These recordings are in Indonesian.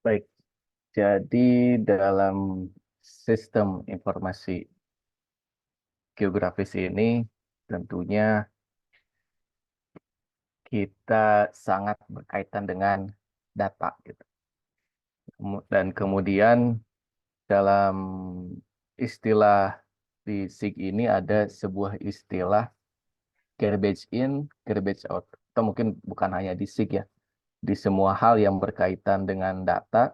Baik, jadi dalam sistem informasi geografis ini tentunya kita sangat berkaitan dengan data gitu. Dan kemudian dalam istilah di SIG ini ada sebuah istilah garbage in, garbage out. Atau mungkin bukan hanya di SIG ya, di semua hal yang berkaitan dengan data,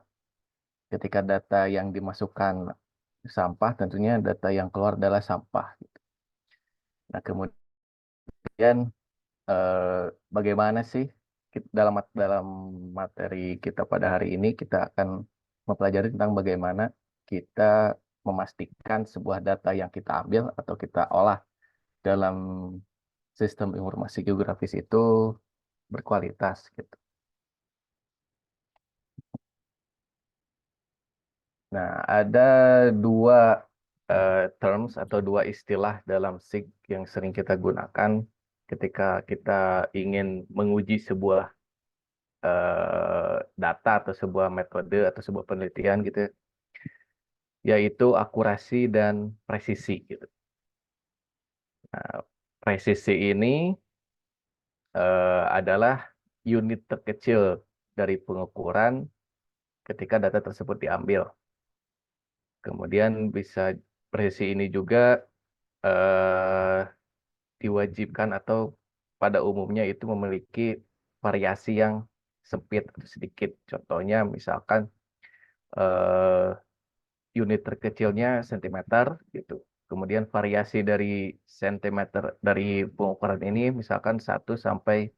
ketika data yang dimasukkan sampah, tentunya data yang keluar adalah sampah. Nah, kemudian eh, bagaimana sih dalam materi kita pada hari ini kita akan mempelajari tentang bagaimana kita memastikan sebuah data yang kita ambil atau kita olah dalam sistem informasi geografis itu berkualitas gitu. Nah, ada dua terms atau dua istilah dalam SIG yang sering kita gunakan ketika kita ingin menguji sebuah data atau sebuah metode atau sebuah penelitian gitu, yaitu akurasi dan presisi gitu. Nah, presisi ini adalah unit terkecil dari pengukuran ketika data tersebut diambil. Kemudian bisa presisi ini juga eh, diwajibkan atau pada umumnya itu memiliki variasi yang sempit atau sedikit. Contohnya misalkan eh, unit terkecilnya sentimeter gitu. Kemudian variasi dari sentimeter dari pengukuran ini misalkan 1 sampai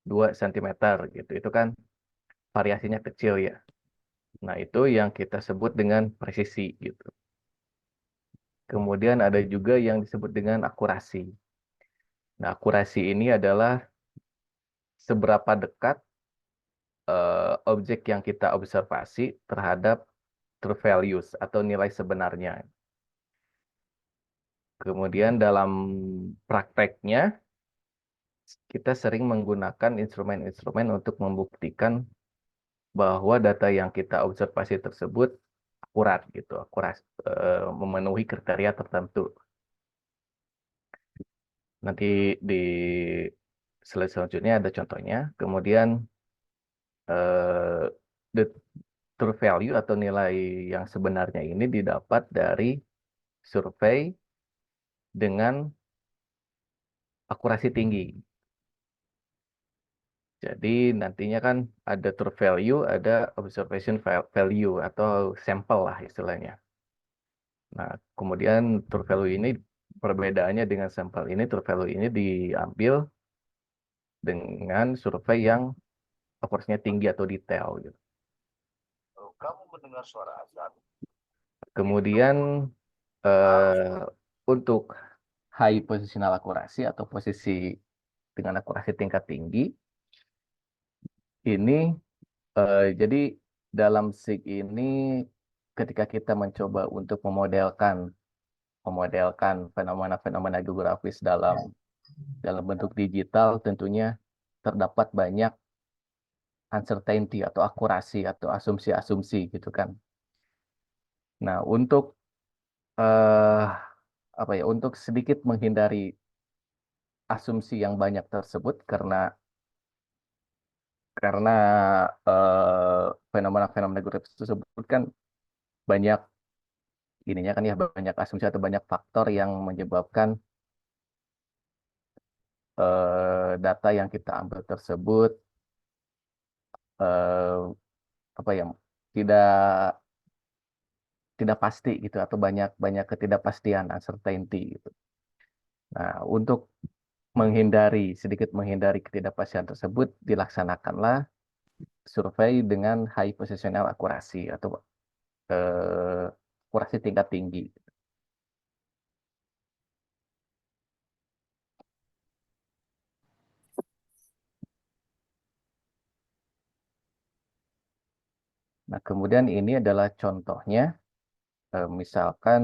2 sentimeter gitu. Itu kan variasinya kecil ya. Nah, itu yang kita sebut dengan presisi gitu. Kemudian ada juga yang disebut dengan akurasi. Nah, akurasi ini adalah seberapa dekat objek yang kita observasi terhadap true values atau nilai sebenarnya. Kemudian dalam prakteknya, kita sering menggunakan instrumen-instrumen untuk membuktikan bahwa data yang kita observasi tersebut akurat gitu, akurat memenuhi kriteria tertentu. Nanti di slide selanjutnya ada contohnya. Kemudian the true value atau nilai yang sebenarnya ini didapat dari survei dengan akurasi tinggi. Jadi nantinya kan ada true value, ada observation value atau sampel lah istilahnya. Nah, kemudian true value ini perbedaannya dengan sampel ini, true value ini diambil dengan survei yang akurasinya tinggi atau detail gitu. Kamu mendengar suara azan? Kemudian eh, untuk high positional akurasi atau posisi dengan akurasi tingkat tinggi ini jadi dalam SIG ini ketika kita mencoba untuk memodelkan fenomena-fenomena geografis dalam dalam bentuk digital tentunya terdapat banyak uncertainty atau akurasi atau asumsi-asumsi gitu kan. Nah, untuk eh apa ya, untuk sedikit menghindari asumsi yang banyak tersebut karena fenomena-fenomena geografis tersebut kan banyak ininya kan ya banyak asumsi atau banyak faktor yang menyebabkan data yang kita ambil tersebut eh, apa ya tidak tidak pasti gitu atau banyak banyak ketidakpastian uncertainty gitu. Nah, untuk sedikit menghindari ketidakpastian tersebut dilaksanakanlah survei dengan high positional accuracy atau akurasi tingkat tinggi. Nah, kemudian ini adalah contohnya, misalkan,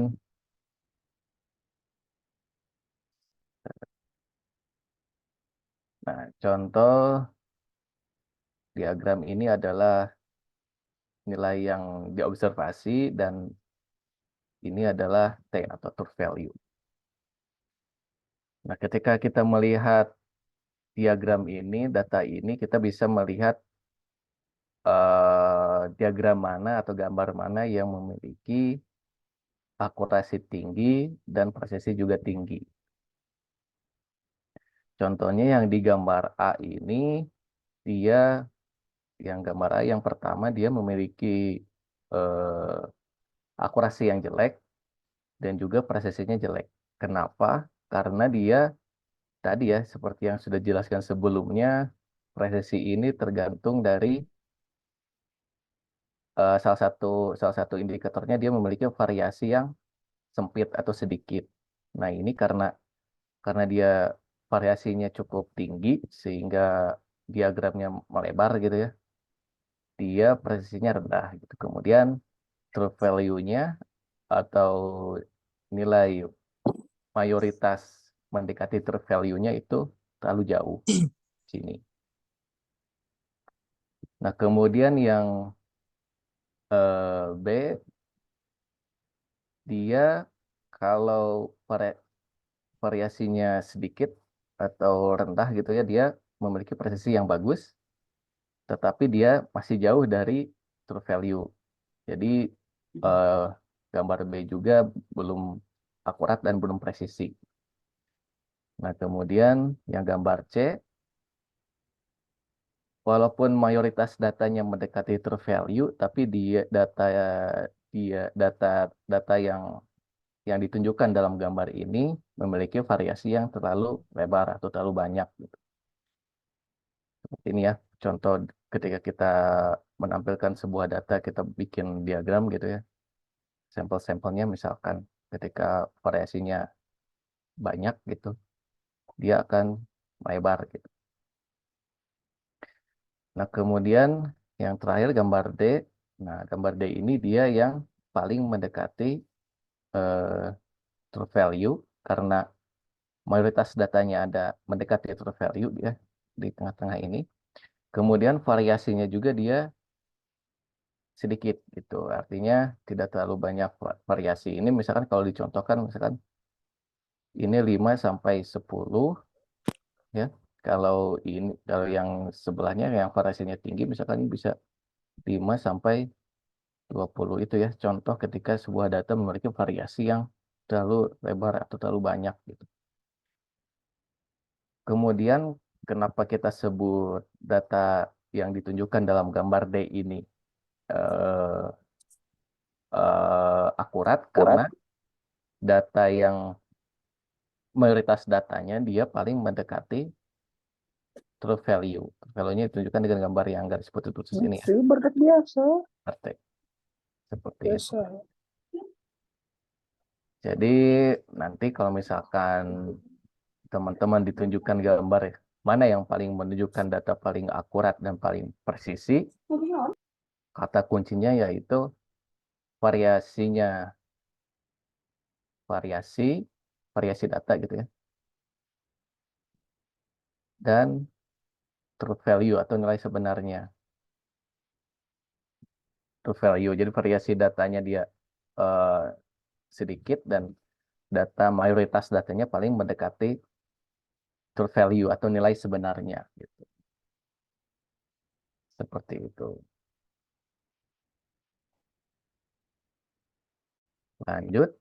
nah contoh diagram ini adalah nilai yang diobservasi, dan ini adalah T atau true value. Nah, ketika kita melihat diagram ini, data ini, kita bisa melihat diagram mana atau gambar mana yang memiliki akurasi tinggi dan presisi juga tinggi. Contohnya yang di gambar A ini, dia yang gambar A yang pertama dia memiliki eh, akurasi yang jelek dan juga presisinya jelek. Kenapa? Karena dia tadi ya, seperti yang sudah dijelaskan sebelumnya, presisi ini tergantung dari salah satu indikatornya, dia memiliki variasi yang sempit atau sedikit. Nah, ini karena dia variasinya cukup tinggi sehingga diagramnya melebar gitu ya. Dia presisinya rendah gitu. Kemudian true value-nya atau nilai mayoritas mendekati true value-nya itu terlalu jauh sini. Nah, kemudian yang B, dia kalau variasinya sedikit atau rendah gitu ya, dia memiliki presisi yang bagus, tetapi dia masih jauh dari true value. Jadi eh, gambar B juga belum akurat dan belum presisi. Nah, kemudian yang gambar C, walaupun mayoritas datanya mendekati true value, tapi data data yang ditunjukkan dalam gambar ini memiliki variasi yang terlalu lebar atau terlalu banyak gitu. Seperti ini ya, contoh ketika kita menampilkan sebuah data, kita bikin diagram gitu ya. Sampel-sampelnya misalkan ketika variasinya banyak gitu, dia akan melebar gitu. Nah, kemudian yang terakhir gambar D. Nah, gambar D ini dia yang paling mendekati eh, true value karena mayoritas datanya ada mendekati true value ya di tengah-tengah ini. Kemudian variasinya juga dia sedikit gitu. Artinya tidak terlalu banyak variasi. Ini misalkan kalau dicontohkan misalkan ini 5 sampai 10 ya. Kalau yang sebelahnya yang variasinya tinggi misalkan ini bisa 5 sampai 20 itu ya. Contoh ketika sebuah data memiliki variasi yang terlalu lebar atau terlalu banyak gitu. Kemudian kenapa kita sebut data yang ditunjukkan dalam gambar D ini eh, akurat karena data yang mayoritas datanya dia paling mendekati true value. True value-nya ditunjukkan dengan gambar yang garis putih-putih ini ya. Berkat biasa. Praktek. Seperti itu. Biasa. Jadi nanti kalau misalkan teman-teman ditunjukkan gambar ya, mana yang paling menunjukkan data paling akurat dan paling presisi, kata kuncinya yaitu variasinya, variasi, variasi data gitu ya, dan true value atau nilai sebenarnya. True value, jadi variasi datanya dia eh, sedikit dan mayoritas datanya paling mendekati true value atau nilai sebenarnya gitu. Seperti itu. Lanjut.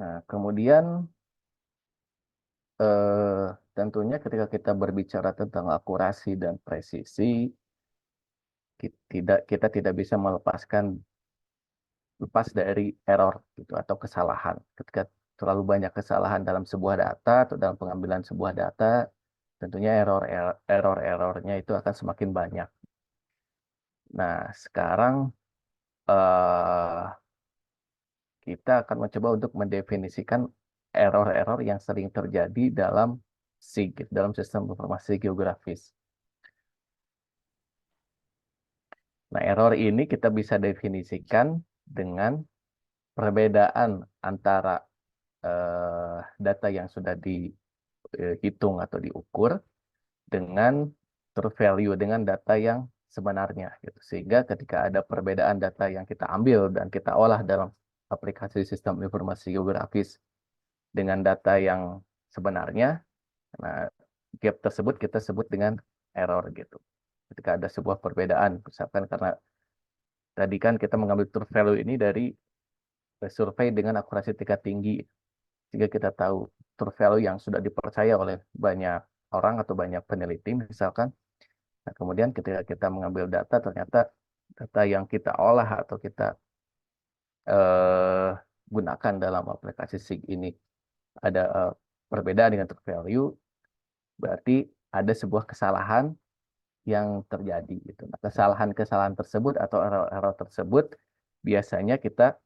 Nah, kemudian tentunya ketika kita berbicara tentang akurasi dan presisi, kita tidak bisa lepas dari error gitu atau kesalahan. Ketika terlalu banyak kesalahan dalam sebuah data atau dalam pengambilan sebuah data, tentunya error-errornya itu akan semakin banyak. Nah, sekarang eh, kita akan mencoba untuk mendefinisikan error-error yang sering terjadi dalam SIG, dalam sistem informasi geografis. Nah, error ini kita bisa definisikan dengan perbedaan antara data yang sudah dihitung atau diukur dengan true value, dengan data yang sebenarnya gitu. Sehingga ketika ada perbedaan data yang kita ambil dan kita olah dalam aplikasi sistem informasi geografis dengan data yang sebenarnya, nah gap tersebut kita sebut dengan error gitu. Ketika ada sebuah perbedaan, misalkan karena tadi kan kita mengambil true value ini dari survei dengan akurasi tingkat tinggi, sehingga kita tahu true value yang sudah dipercaya oleh banyak orang atau banyak peneliti misalkan. Nah, kemudian ketika kita mengambil data, ternyata data yang kita olah atau kita eh, gunakan dalam aplikasi SIG ini ada perbedaan dengan true value, berarti ada sebuah kesalahan yang terjadi gitu. Nah, kesalahan-kesalahan tersebut atau error-error tersebut biasanya kita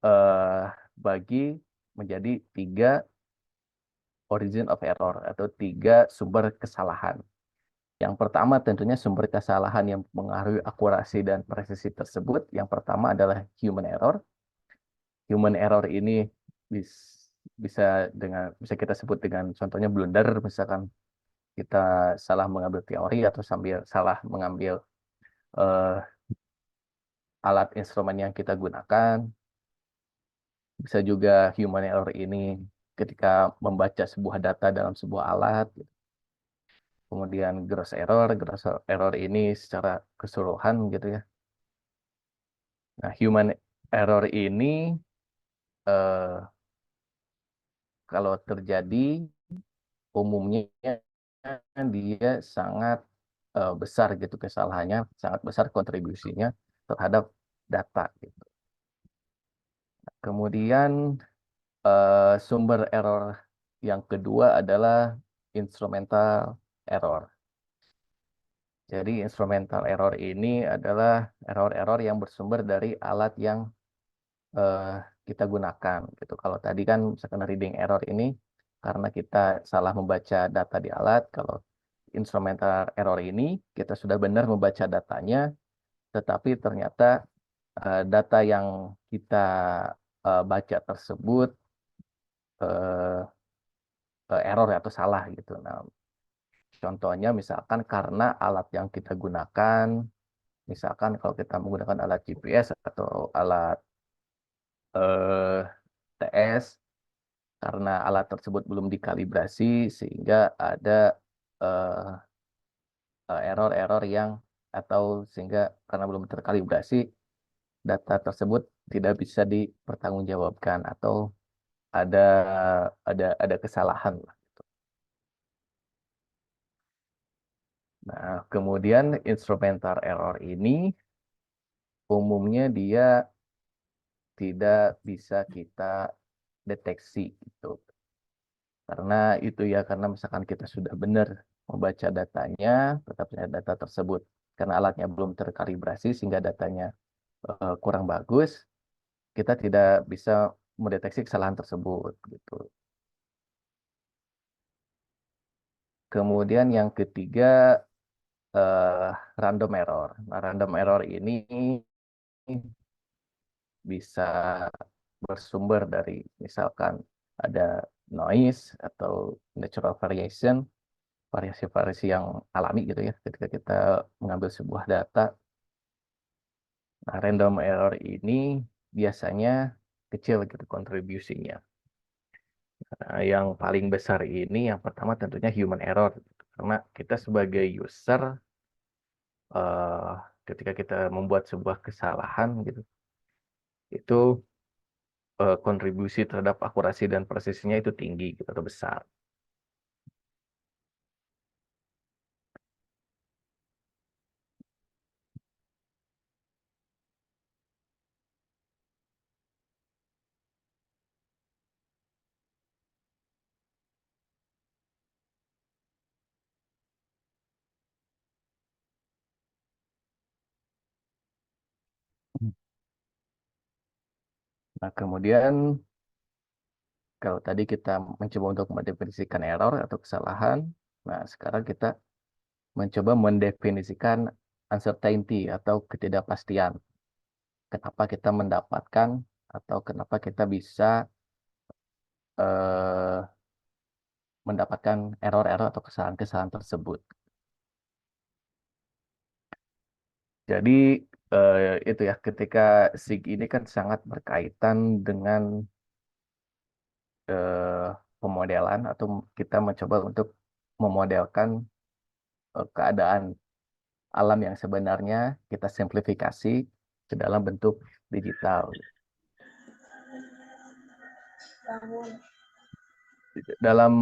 eh, bagi menjadi 3 origin of error atau 3 sumber kesalahan. Yang pertama tentunya sumber kesalahan yang mengaruhi akurasi dan presisi tersebut. Yang pertama adalah human error. Human error ini bisa kita sebut dengan contohnya blunder, misalkan kita salah mengambil teori atau sambil salah mengambil eh, alat instrumen yang kita gunakan. Bisa juga human error ini ketika membaca sebuah data dalam sebuah alat. Kemudian gross error ini secara keseluruhan gitu ya. Nah, human error ini eh, kalau terjadi umumnya dia sangat besar gitu kesalahannya, sangat besar kontribusinya terhadap data gitu. Kemudian sumber error yang kedua adalah instrumental error. Jadi instrumental error ini adalah error-error yang bersumber dari alat yang eh, kita gunakan gitu. Kalau tadi kan misalkan reading error ini karena kita salah membaca data di alat, kalau instrumental error ini kita sudah benar membaca datanya, tetapi ternyata data yang kita baca tersebut eh, error atau salah gitu. Nah, contohnya misalkan karena alat yang kita gunakan, misalkan kalau kita menggunakan alat GPS atau alat TS, karena alat tersebut belum dikalibrasi sehingga ada error-error yang atau sehingga karena belum terkalibrasi data tersebut tidak bisa dipertanggungjawabkan atau ada ada kesalahan lah. Nah, kemudian instrumental error ini umumnya dia tidak bisa kita deteksi gitu. Karena itu ya, karena misalkan kita sudah benar membaca datanya, tetapi data tersebut karena alatnya belum terkalibrasi sehingga datanya kurang bagus, kita tidak bisa mendeteksi kesalahan tersebut gitu. Kemudian yang ketiga eh, random error. Nah, random error ini bisa bersumber dari misalkan ada noise atau natural variation, variasi-variasi yang alami gitu ya ketika kita mengambil sebuah data. Nah, random error ini biasanya kecil gitu kontribusinya. Nah, yang paling besar ini yang pertama tentunya human error gitu. Karena kita sebagai user eh, ketika kita membuat sebuah kesalahan gitu itu kontribusi terhadap akurasi dan presisinya itu tinggi gitu atau besar. Nah, kemudian kalau tadi kita mencoba untuk mendefinisikan error atau kesalahan, nah sekarang kita mencoba mendefinisikan uncertainty atau ketidakpastian. Kenapa kita mendapatkan atau kenapa kita bisa eh, mendapatkan error-error atau kesalahan-kesalahan tersebut. Jadi itu ya, ketika SIG ini kan sangat berkaitan dengan eh, pemodelan atau kita mencoba untuk memodelkan keadaan alam yang sebenarnya kita simplifikasi ke dalam bentuk digital. Dalam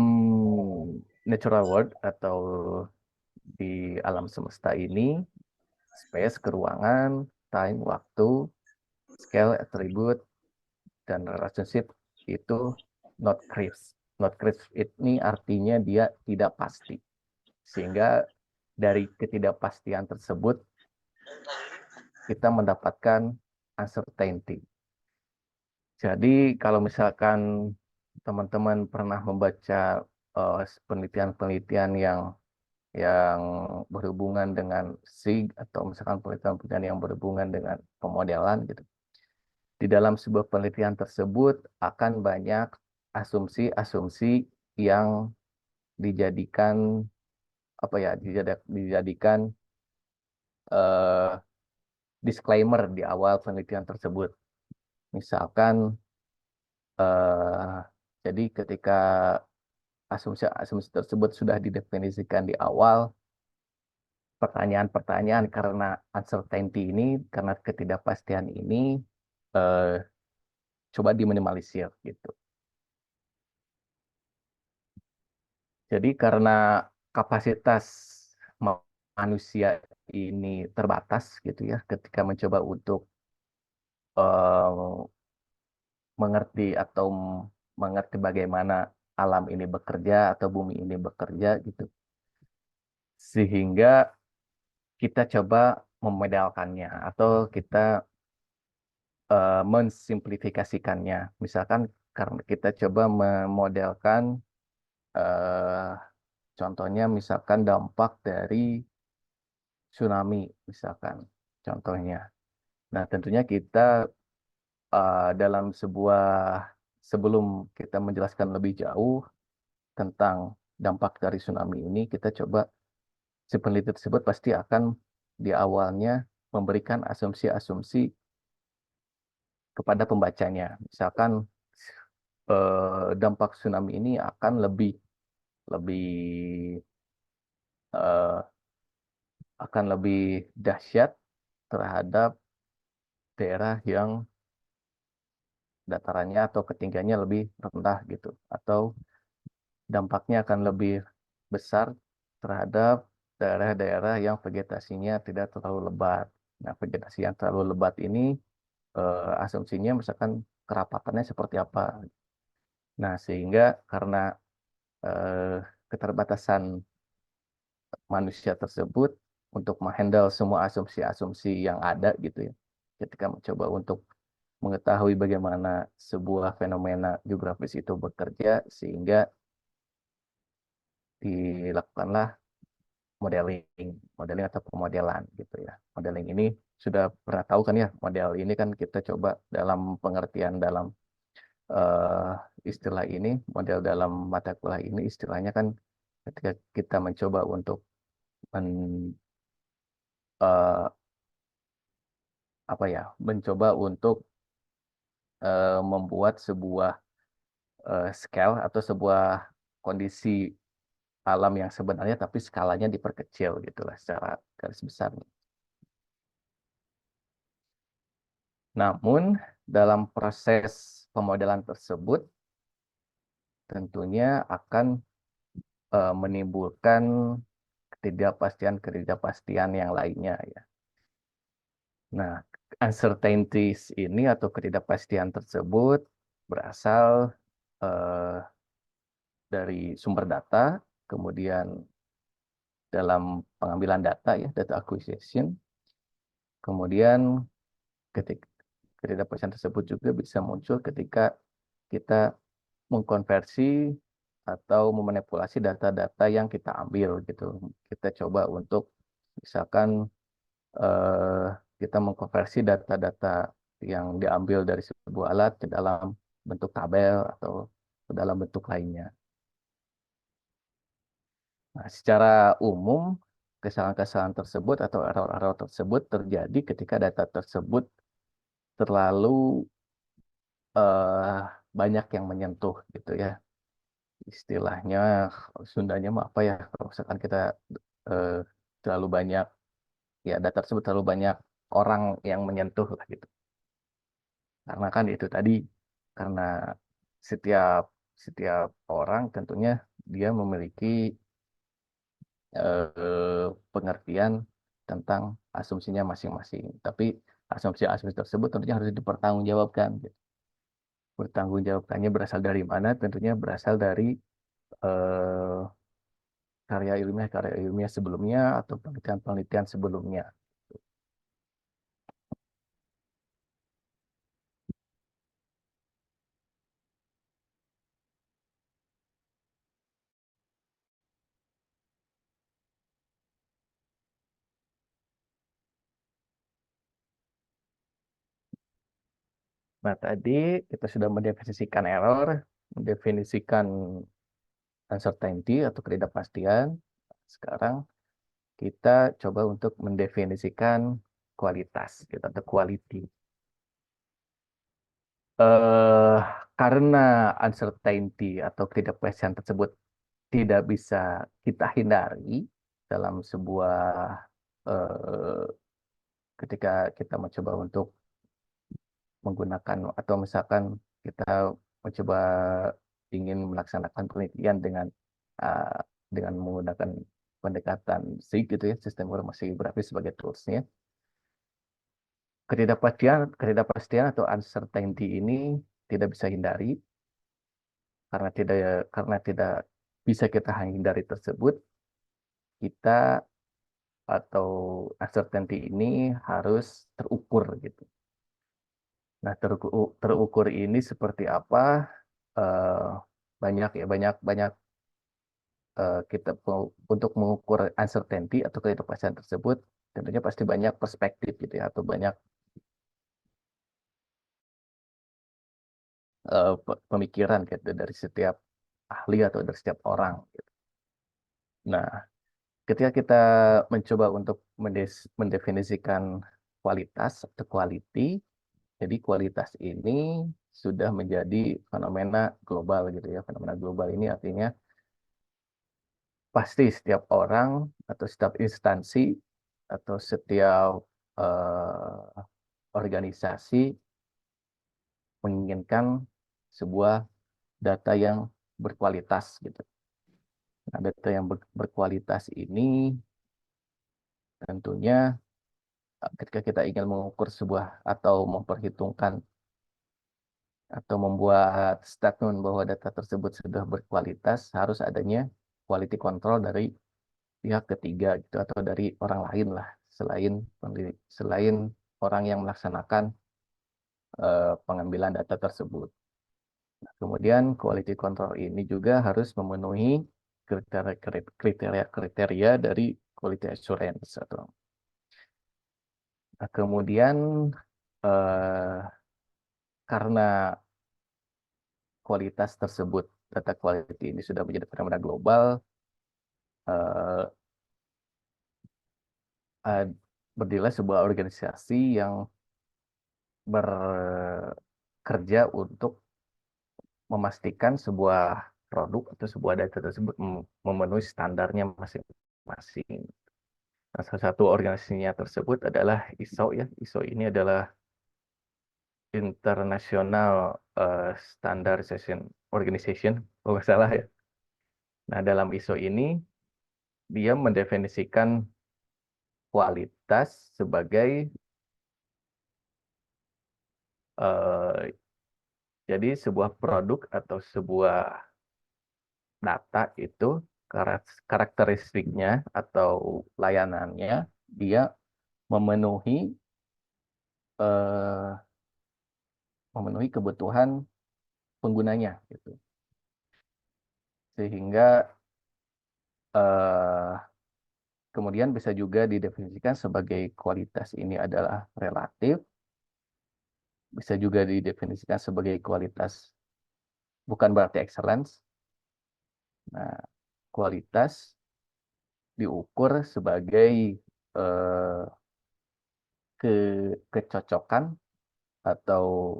natural world atau di alam semesta ini, space, keruangan, time, waktu, scale, attribute, dan relationship itu not crisp. Not crisp ini artinya dia tidak pasti. Sehingga dari ketidakpastian tersebut kita mendapatkan uncertainty. Jadi kalau misalkan teman-teman pernah membaca penelitian-penelitian yang berhubungan dengan SIG atau misalkan penelitian-penelitian yang berhubungan dengan pemodelan gitu. Di dalam sebuah penelitian tersebut akan banyak asumsi-asumsi yang dijadikan apa ya dijadikan eh, disclaimer di awal penelitian tersebut. Misalkan eh, jadi ketika asumsi-asumsi tersebut sudah didefinisikan di awal, pertanyaan-pertanyaan karena uncertainty ini, karena ketidakpastian ini eh, coba diminimalisir gitu. Jadi karena kapasitas manusia ini terbatas gitu ya, ketika mencoba untuk eh, mengerti atau mengerti bagaimana alam ini bekerja atau bumi ini bekerja gitu, sehingga kita coba memodelkannya atau kita mensimplifikasikannya. Misalkan karena kita coba memodelkan eh, contohnya misalkan dampak dari tsunami misalkan contohnya. Nah, tentunya kita dalam sebelum kita menjelaskan lebih jauh tentang dampak dari tsunami ini, kita coba si peneliti tersebut pasti akan di awalnya memberikan asumsi-asumsi kepada pembacanya. Misalkan dampak tsunami ini akan lebih lebih eh, akan lebih dahsyat terhadap daerah yang datarannya atau ketinggiannya lebih rendah gitu, atau dampaknya akan lebih besar terhadap daerah-daerah yang vegetasinya tidak terlalu lebat. Nah, vegetasi yang terlalu lebat ini asumsinya misalkan kerapatannya seperti apa. Nah, sehingga karena eh, keterbatasan manusia tersebut untuk menghandle semua asumsi-asumsi yang ada gitu ya. Ketika mencoba untuk mengetahui bagaimana sebuah fenomena geografis itu bekerja, sehingga dilakukanlah modeling, modeling atau pemodelan gitu ya. Modeling ini sudah pernah tahu kan ya, model ini kan kita coba dalam pengertian dalam eh, istilah ini, model dalam mata kuliah ini istilahnya kan ketika kita mencoba untuk men, eh, apa ya, mencoba untuk membuat sebuah scale atau sebuah kondisi alam yang sebenarnya tapi skalanya diperkecil gitulah secara garis besar. Namun dalam proses pemodelan tersebut tentunya akan menimbulkan ketidakpastian-ketidakpastian yang lainnya ya. Nah, uncertainties ini atau ketidakpastian tersebut berasal eh, dari sumber data, kemudian dalam pengambilan data ya, data acquisition, kemudian ketika ketidakpastian tersebut juga bisa muncul ketika kita mengkonversi atau memanipulasi data-data yang kita ambil gitu. Kita coba untuk misalkan eh, kita mengkonversi data-data yang diambil dari sebuah alat ke dalam bentuk tabel atau ke dalam bentuk lainnya. Nah, secara umum, kesalahan-kesalahan tersebut atau error-error tersebut terjadi ketika data tersebut terlalu eh, banyak yang menyentuh gitu ya. Istilahnya Sundanya mah apa ya? Kalau misalkan kita eh, terlalu banyak ya data tersebut terlalu banyak orang yang menyentuh lah gitu. Karena kan itu tadi karena setiap setiap orang tentunya dia memiliki pengertian tentang asumsinya masing-masing. Tapi asumsi-asumsi tersebut tentunya harus dipertanggungjawabkan. Gitu. Pertanggungjawabannya berasal dari mana? Tentunya berasal dari eh, karya ilmiah sebelumnya atau penelitian-penelitian sebelumnya. Nah, tadi kita sudah mendefinisikan error, mendefinisikan uncertainty atau ketidakpastian. Sekarang kita coba untuk mendefinisikan kualitas, gitu, atau quality. eh karena uncertainty atau ketidakpastian tersebut tidak bisa kita hindari dalam sebuah eh, ketika kita mencoba untuk menggunakan atau misalkan kita mencoba ingin melaksanakan penelitian eh, dengan menggunakan pendekatan SIG gitu ya, sistem informasi geografis sebagai toolsnya. Ketidakpastian atau uncertainty ini tidak bisa hindari karena tidak bisa kita hindari tersebut, kita atau uncertainty ini harus terukur gitu. Nah, terukur ini seperti apa? Eh, banyak ya, banyak banyak untuk mengukur uncertainty atau ketidakpastian tersebut, tentunya pasti banyak perspektif gitu ya, atau banyak pemikiran gitu dari setiap ahli atau dari setiap orang. Gitu. Nah, ketika kita mencoba untuk mendefinisikan kualitas atau quality, jadi kualitas ini sudah menjadi fenomena global gitu ya. Fenomena global ini artinya pasti setiap orang atau setiap instansi atau setiap organisasi menginginkan sebuah data yang berkualitas gitu. Nah, data yang berkualitas ini tentunya ketika kita ingin mengukur sebuah atau memperhitungkan atau membuat statement bahwa data tersebut sudah berkualitas, harus adanya quality control dari pihak ketiga gitu atau dari orang lain lah selain orang yang melaksanakan pengambilan data tersebut. Nah, kemudian quality control ini juga harus memenuhi kriteria-kriteria dari quality assurance atau nah, kemudian eh, karena kualitas tersebut data quality ini sudah menjadi fenomena global, eh, eh, berdirilah sebuah organisasi yang bekerja untuk memastikan sebuah produk atau sebuah data tersebut memenuhi standarnya masing-masing. Nah, salah satu organisasinya tersebut adalah ISO ya. ISO ini adalah International Standardization Organization, kalau nggak salah ya. Nah, dalam ISO ini dia mendefinisikan kualitas sebagai eh, jadi sebuah produk atau sebuah data itu karakteristiknya atau layanannya dia memenuhi eh, memenuhi kebutuhan penggunanya gitu. Sehingga eh, Kemudian bisa juga didefinisikan sebagai kualitas ini adalah relatif, bisa juga didefinisikan sebagai kualitas bukan berarti excellence. Nah, kualitas diukur sebagai eh, ke kecocokan atau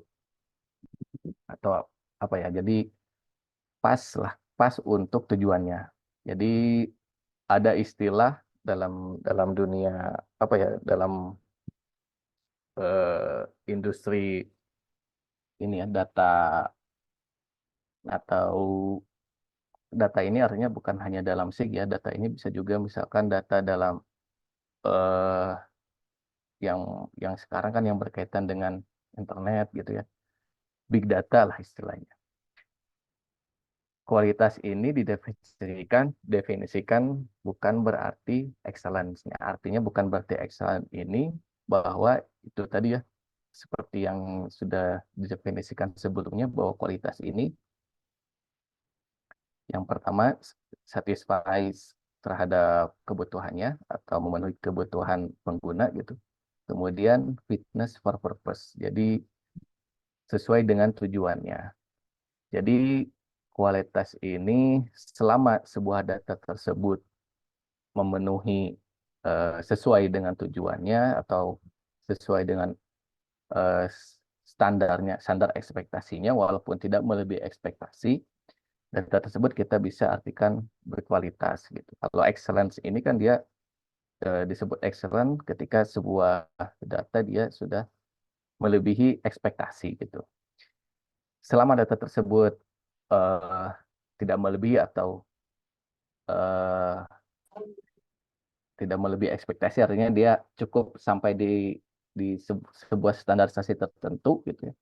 atau apa ya? Jadi pas lah, pas untuk tujuannya. Jadi ada istilah dalam dalam dunia apa ya? Dalam industri ini ya data atau data ini artinya bukan hanya dalam SIG ya, data ini bisa juga misalkan data dalam eh, yang sekarang kan yang berkaitan dengan internet gitu ya, big data lah istilahnya. Kualitas ini definisikan bukan berarti excellence-nya. Artinya bukan berarti excellent ini bahwa itu tadi ya, seperti yang sudah didefinisikan sebelumnya bahwa kualitas ini yang pertama satisfy terhadap kebutuhannya atau memenuhi kebutuhan pengguna gitu. Kemudian fitness for purpose. Jadi sesuai dengan tujuannya. Jadi kualitas ini selama sebuah data tersebut memenuhi sesuai dengan tujuannya atau sesuai dengan eh, standar ekspektasinya walaupun tidak melebihi ekspektasi, data tersebut kita bisa artikan berkualitas gitu. Kalau excellence ini kan dia disebut excellent ketika sebuah data dia sudah melebihi ekspektasi gitu. Selama data tersebut eh, tidak melebihi atau eh, tidak melebihi ekspektasi, artinya dia cukup sampai di sebuah standarisasi tertentu gitu ya.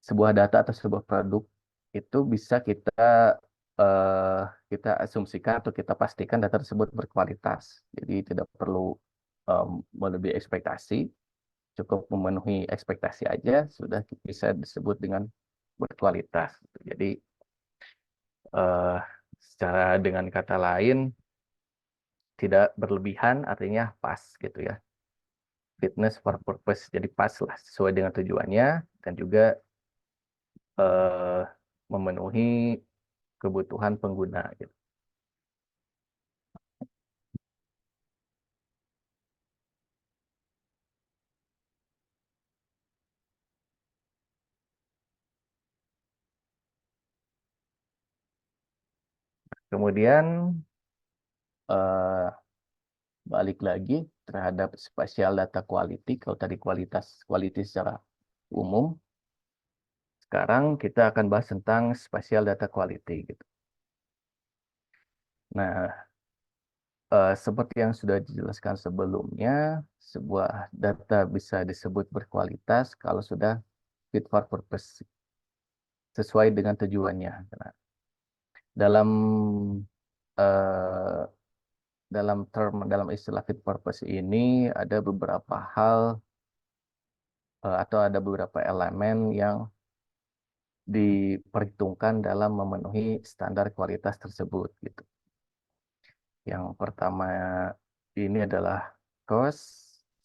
Sebuah data atau sebuah produk itu bisa eh, kita asumsikan atau kita pastikan data tersebut berkualitas. Jadi tidak perlu em, melebihi ekspektasi, cukup memenuhi ekspektasi aja sudah bisa disebut dengan berkualitas. Jadi eh, secara dengan kata lain tidak berlebihan artinya pas gitu ya. Fitness for purpose jadi pas lah sesuai dengan tujuannya dan juga eh, memenuhi kebutuhan pengguna gitu. Kemudian eh, balik lagi terhadap spatial data quality. Kalau tadi kualitas quality secara umum, sekarang kita akan bahas tentang spatial data quality gitu. Nah, seperti yang sudah dijelaskan sebelumnya, sebuah data bisa disebut berkualitas kalau sudah fit for purpose, sesuai dengan tujuannya. Nah, dalam eh, dalam istilah fit for purpose ini ada beberapa hal atau ada beberapa elemen yang diperhitungkan dalam memenuhi standar kualitas tersebut gitu. Yang pertama ini adalah cost,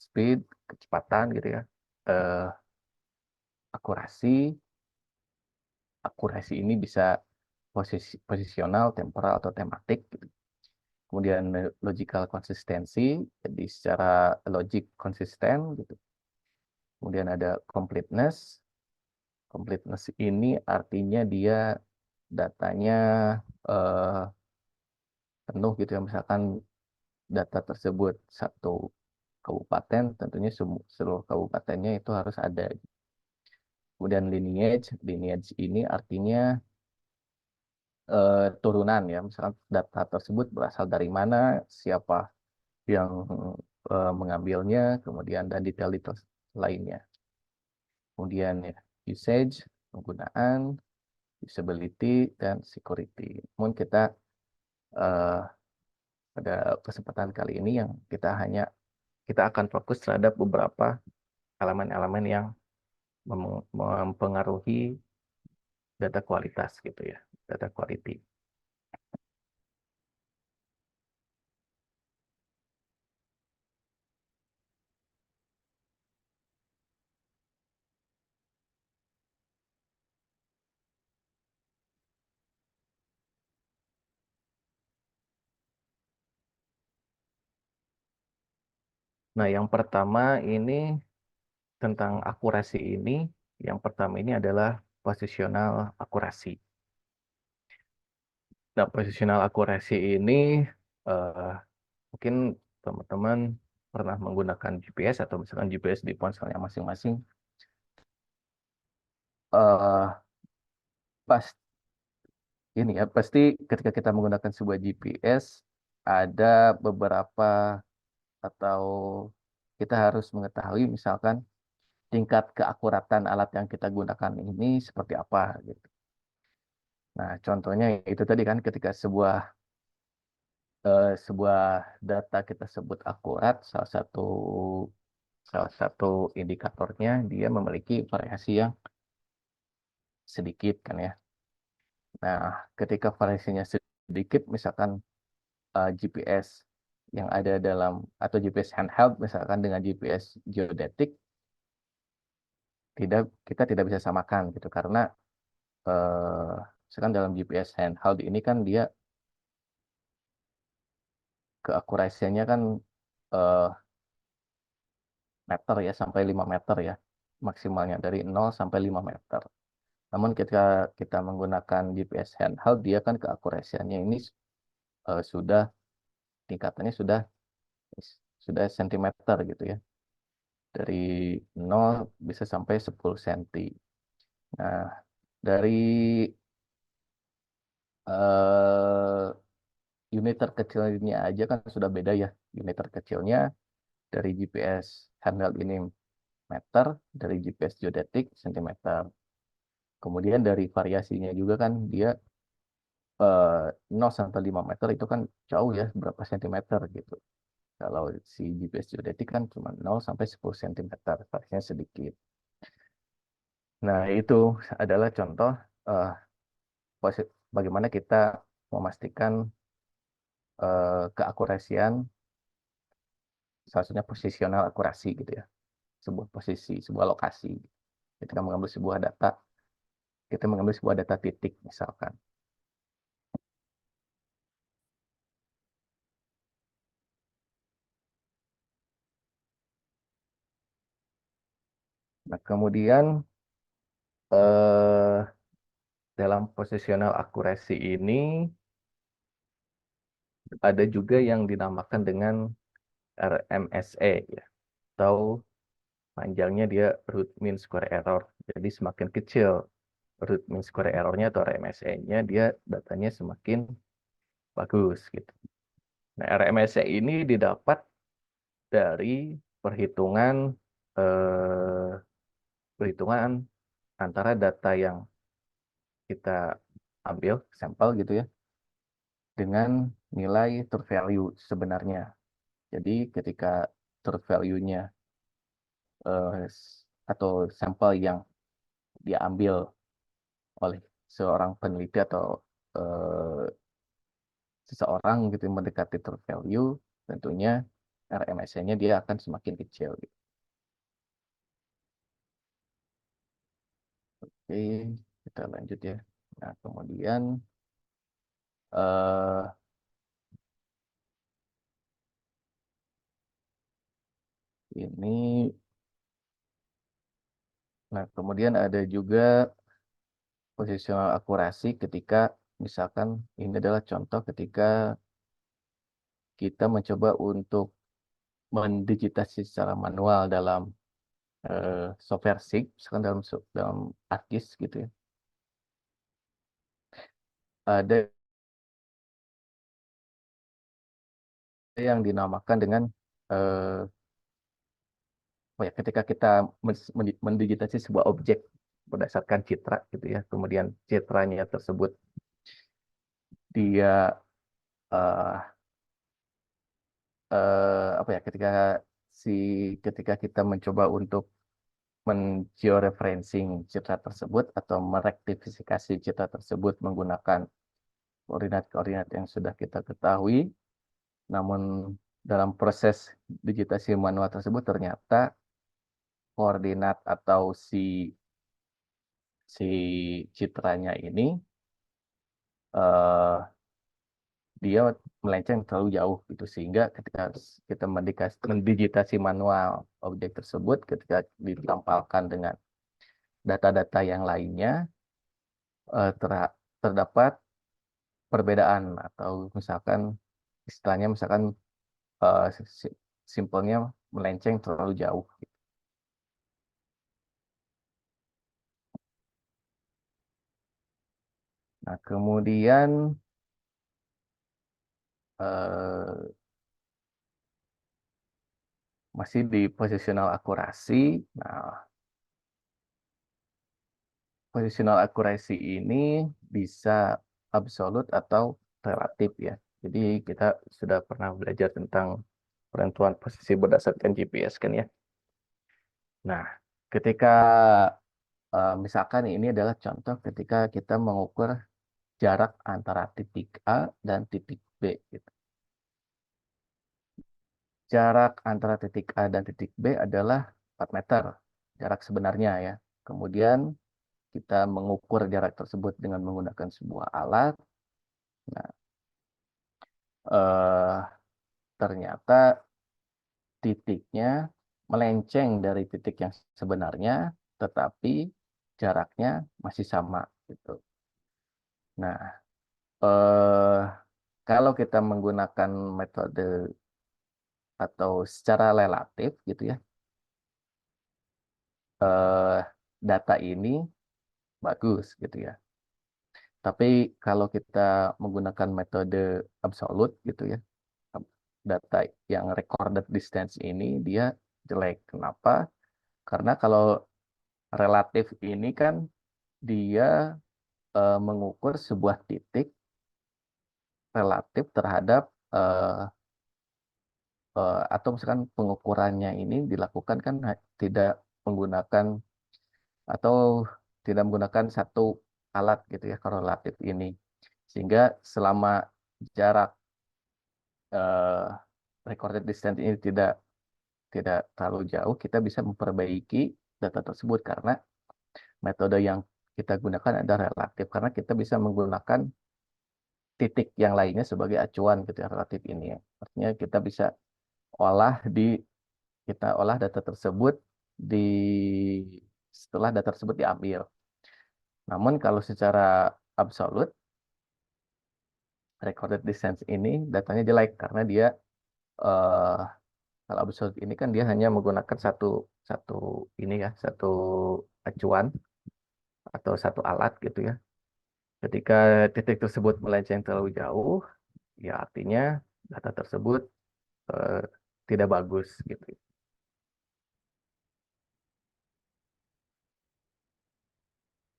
speed, kecepatan gitu ya. Eh, akurasi, akurasi ini bisa posisional, temporal atau tematik gitu. Kemudian logical konsistensi, jadi secara logik konsisten gitu. Kemudian ada completeness. Completeness ini artinya dia datanya eh, penuh gitu ya. Misalkan data tersebut satu kabupaten, tentunya seluruh kabupatennya itu harus ada. Kemudian lineage ini artinya turunan ya. Misalkan data tersebut berasal dari mana, siapa yang mengambilnya, kemudian dan detail-detail lainnya. Kemudian ya, usage, penggunaan, usability, dan security. Namun eh, pada kesempatan kali ini yang kita akan fokus terhadap beberapa elemen-elemen yang mempengaruhi data kualitas gitu ya, data quality. Nah, yang pertama ini tentang akurasi ini, yang pertama ini adalah positional akurasi. Nah, positional akurasi ini eh, mungkin teman-teman pernah menggunakan GPS atau misalkan GPS di ponselnya masing-masing. eh pas ini ya, pasti ketika kita menggunakan sebuah GPS ada beberapa atau kita harus mengetahui misalkan tingkat keakuratan alat yang kita gunakan ini seperti apa gitu. Nah, contohnya itu tadi kan ketika sebuah data kita sebut akurat, salah satu indikatornya dia memiliki variasi yang sedikit kan ya. Nah, ketika variasinya sedikit, misalkan GPS yang ada dalam atau GPS handheld misalkan dengan GPS geodetik, kita tidak bisa samakan gitu karena misalkan dalam GPS handheld ini kan dia keakurasiannya kan eh, meter ya sampai 5 meter ya maksimalnya dari 0 sampai 5 meter. Namun ketika kita menggunakan GPS handheld dia kan keakurasiannya ini sudah tingkatannya sudah sentimeter gitu ya. Dari 0 bisa sampai 10 cm. Nah, dari eh, unit terkecilnya aja kan sudah beda ya. Unit terkecilnya dari GPS handheld ini meter, dari GPS geodetik sentimeter. Kemudian dari variasinya juga kan dia 0 sampai 5 meter itu kan jauh ya, berapa sentimeter gitu. Kalau si GPS geodetik kan cuma 0 sampai 10 cm, variasinya sedikit. Nah, itu adalah contoh eh, bagaimana kita memastikan keakurasian, salah satunya posisional akurasi gitu ya, sebuah posisi, sebuah lokasi. Ketika mengambil sebuah data, kita mengambil sebuah data titik misalkan. Nah, kemudian eh, dalam posisional akurasi ini ada juga yang dinamakan dengan RMSE ya, atau panjangnya dia root mean square error. Jadi semakin kecil root mean square errornya atau RMSE-nya, dia datanya semakin bagus gitu. Nah, RMSE ini didapat dari perhitungan eh, perhitungan antara data yang kita ambil sampel gitu ya dengan nilai truth value sebenarnya. Jadi ketika truth value-nya atau sampel yang diambil oleh seorang peneliti atau eh, seseorang gitu yang mendekati truth value, tentunya RMSE-nya dia akan semakin kecil gitu. Oke, kita lanjut ya. Nah, kemudian eh ini, nah kemudian ada juga positional akurasi ketika misalkan ini adalah contoh ketika kita mencoba untuk mendigitasi secara manual dalam software SIG, misalkan dalam ArcGIS gitu ya. Ada yang dinamakan dengan eh, ketika kita mendigitasi sebuah objek berdasarkan citra gitu ya, kemudian citranya tersebut dia eh, apa ya si ketika kita mencoba untuk mengeoreferencing citra tersebut atau merektifikasi citra tersebut menggunakan koordinat-koordinat yang sudah kita ketahui, namun dalam proses digitasi manual tersebut ternyata koordinat atau si citranya ini dia melenceng terlalu jauh gitu, sehingga ketika kita mendigitasi manual objek tersebut, ketika ditampalkan dengan data-data yang lainnya, terdapat perbedaan, atau misalkan istilahnya misalkan eh, simpelnya melenceng terlalu jauh. Nah, kemudian eh, masih di positional akurasi. Nah, positional accuracy ini bisa absolut atau relatif ya. Jadi kita sudah pernah belajar tentang penentuan posisi berdasarkan GPS kan ya. Nah, ketika misalkan ini adalah contoh ketika kita mengukur jarak antara titik A dan titik B gitu. Jarak antara titik A dan titik B adalah 4 meter, jarak sebenarnya ya. Kemudian kita mengukur jarak tersebut dengan menggunakan sebuah alat. Nah, eh, ternyata titiknya melenceng dari titik yang sebenarnya, tetapi jaraknya masih sama gitu. Nah, eh, kalau kita menggunakan metode atau secara relatif gitu ya, eh, data ini bagus gitu ya. Tapi kalau kita menggunakan metode absolut gitu ya, data yang recorded distance ini dia jelek. Kenapa? Karena kalau relatif ini kan dia mengukur sebuah titik relatif terhadap eh, atau misalkan pengukurannya ini dilakukan kan tidak menggunakan atau tidak menggunakan satu alat gitu ya korelatif ini, sehingga selama jarak eh, recorded distance ini tidak tidak terlalu jauh, kita bisa memperbaiki data tersebut karena metode yang kita gunakan adalah relatif, karena kita bisa menggunakan titik yang lainnya sebagai acuan gitu ya, relatif ini ya. Artinya olah di kita olah data tersebut di setelah data tersebut diambil. Namun kalau secara absolut recorded distance ini datanya jelek karena dia eh, kalau absolut ini kan dia hanya menggunakan satu satu ini ya, satu acuan atau satu alat gitu ya. Ketika titik tersebut melenceng terlalu jauh, ya artinya data tersebut eh, tidak bagus gitu.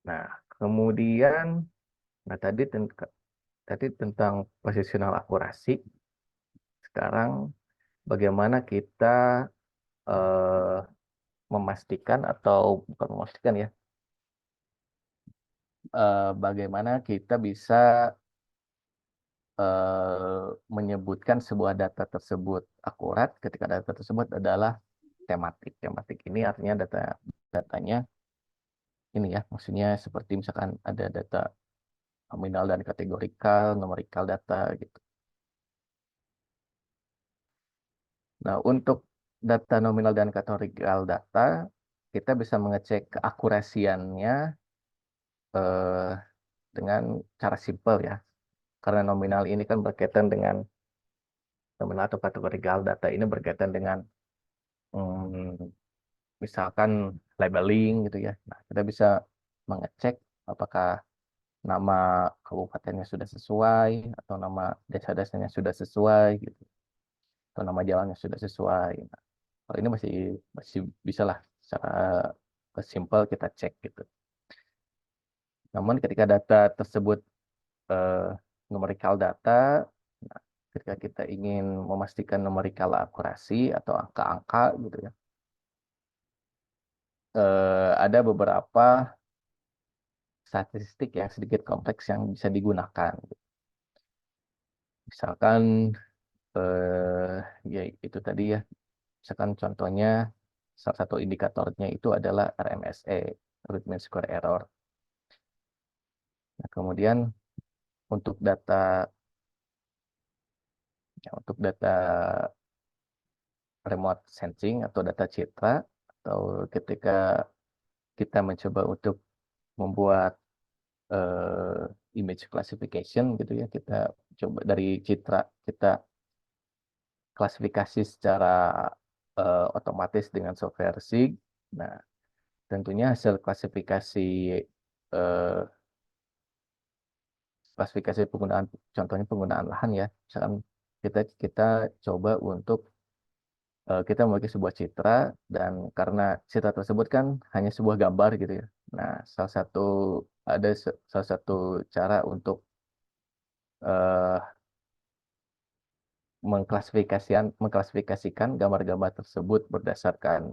Nah, kemudian, nah tadi tentang positional akurasi. Sekarang bagaimana kita eh, memastikan atau bukan memastikan ya, bagaimana kita bisa menyebutkan sebuah data tersebut akurat ketika data tersebut adalah tematik. Tematik ini artinya datanya ini ya, maksudnya seperti misalkan ada data nominal dan kategorikal, numerikal data gitu. Nah, untuk data nominal dan kategorikal data, kita bisa mengecek keakurasiannya eh, dengan cara simpel ya. Karena nominal ini kan berkaitan dengan nominal atau kategorikal data ini berkaitan dengan misalkan labeling gitu ya. Nah, kita bisa mengecek apakah nama kabupatennya sudah sesuai atau nama desa-desanya sudah sesuai gitu, atau nama jalannya sudah sesuai. Nah, kalau ini masih masih bisa lah secara simpel kita cek gitu. Namun ketika data tersebut eh, numerical data, nah, ketika kita ingin memastikan numerical akurasi atau angka-angka gitu ya, ada beberapa statistik yang sedikit kompleks yang bisa digunakan. Misalkan ya itu tadi ya, misalkan contohnya salah satu indikatornya itu adalah RMSE, root mean square error. Nah, kemudian untuk data Ya, untuk data remote sensing atau data citra, atau ketika kita mencoba untuk membuat image classification gitu ya, kita coba dari citra kita klasifikasi secara otomatis dengan software SIG. Nah, tentunya hasil eh, klasifikasi penggunaan, contohnya penggunaan lahan ya. Misalkan kita coba untuk kita memiliki sebuah citra, dan karena citra tersebut kan hanya sebuah gambar gitu ya. Nah, salah satu cara untuk eh, mengklasifikasikan gambar-gambar tersebut berdasarkan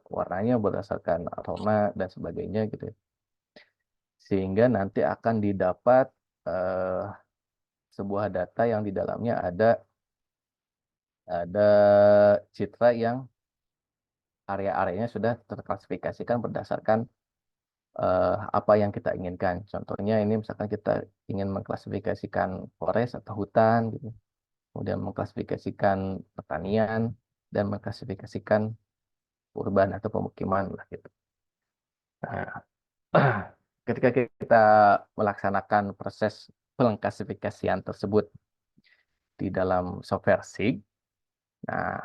warnanya, berdasarkan aroma dan sebagainya gitu ya. Sehingga nanti akan didapat eh, sebuah data yang di dalamnya ada citra yang area-areanya sudah terklasifikasikan berdasarkan apa yang kita inginkan. Contohnya ini misalkan kita ingin mengklasifikasikan forest atau hutan gitu, kemudian mengklasifikasikan pertanian dan mengklasifikasikan urban atau pemukiman lah gitu. Nah, ketika kita melaksanakan proses pengklasifikasian tersebut di dalam software SIG, nah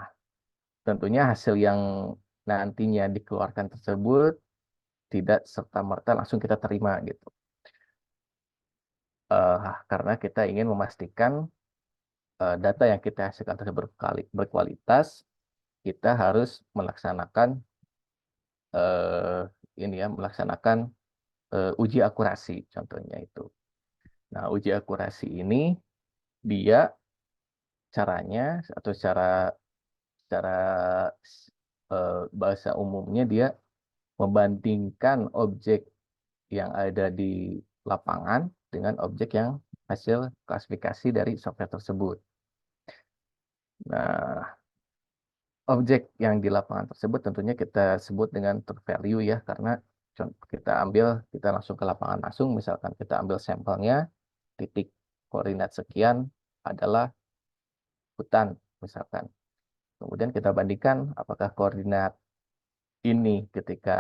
tentunya hasil yang nantinya dikeluarkan tersebut tidak serta-merta langsung kita terima gitu. Karena kita ingin memastikan data yang kita hasilkan tersebut berkualitas, kita harus melaksanakan eh, ini ya, melaksanakan uji akurasi contohnya itu. Nah, uji akurasi ini dia caranya atau secara bahasa umumnya dia membandingkan objek yang ada di lapangan dengan objek yang hasil klasifikasi dari software tersebut. Nah, objek yang di lapangan tersebut tentunya kita sebut dengan true value ya, karena kita langsung ke lapangan langsung, misalkan kita ambil sampelnya, titik koordinat sekian adalah hutan misalkan. Kemudian kita bandingkan apakah koordinat ini ketika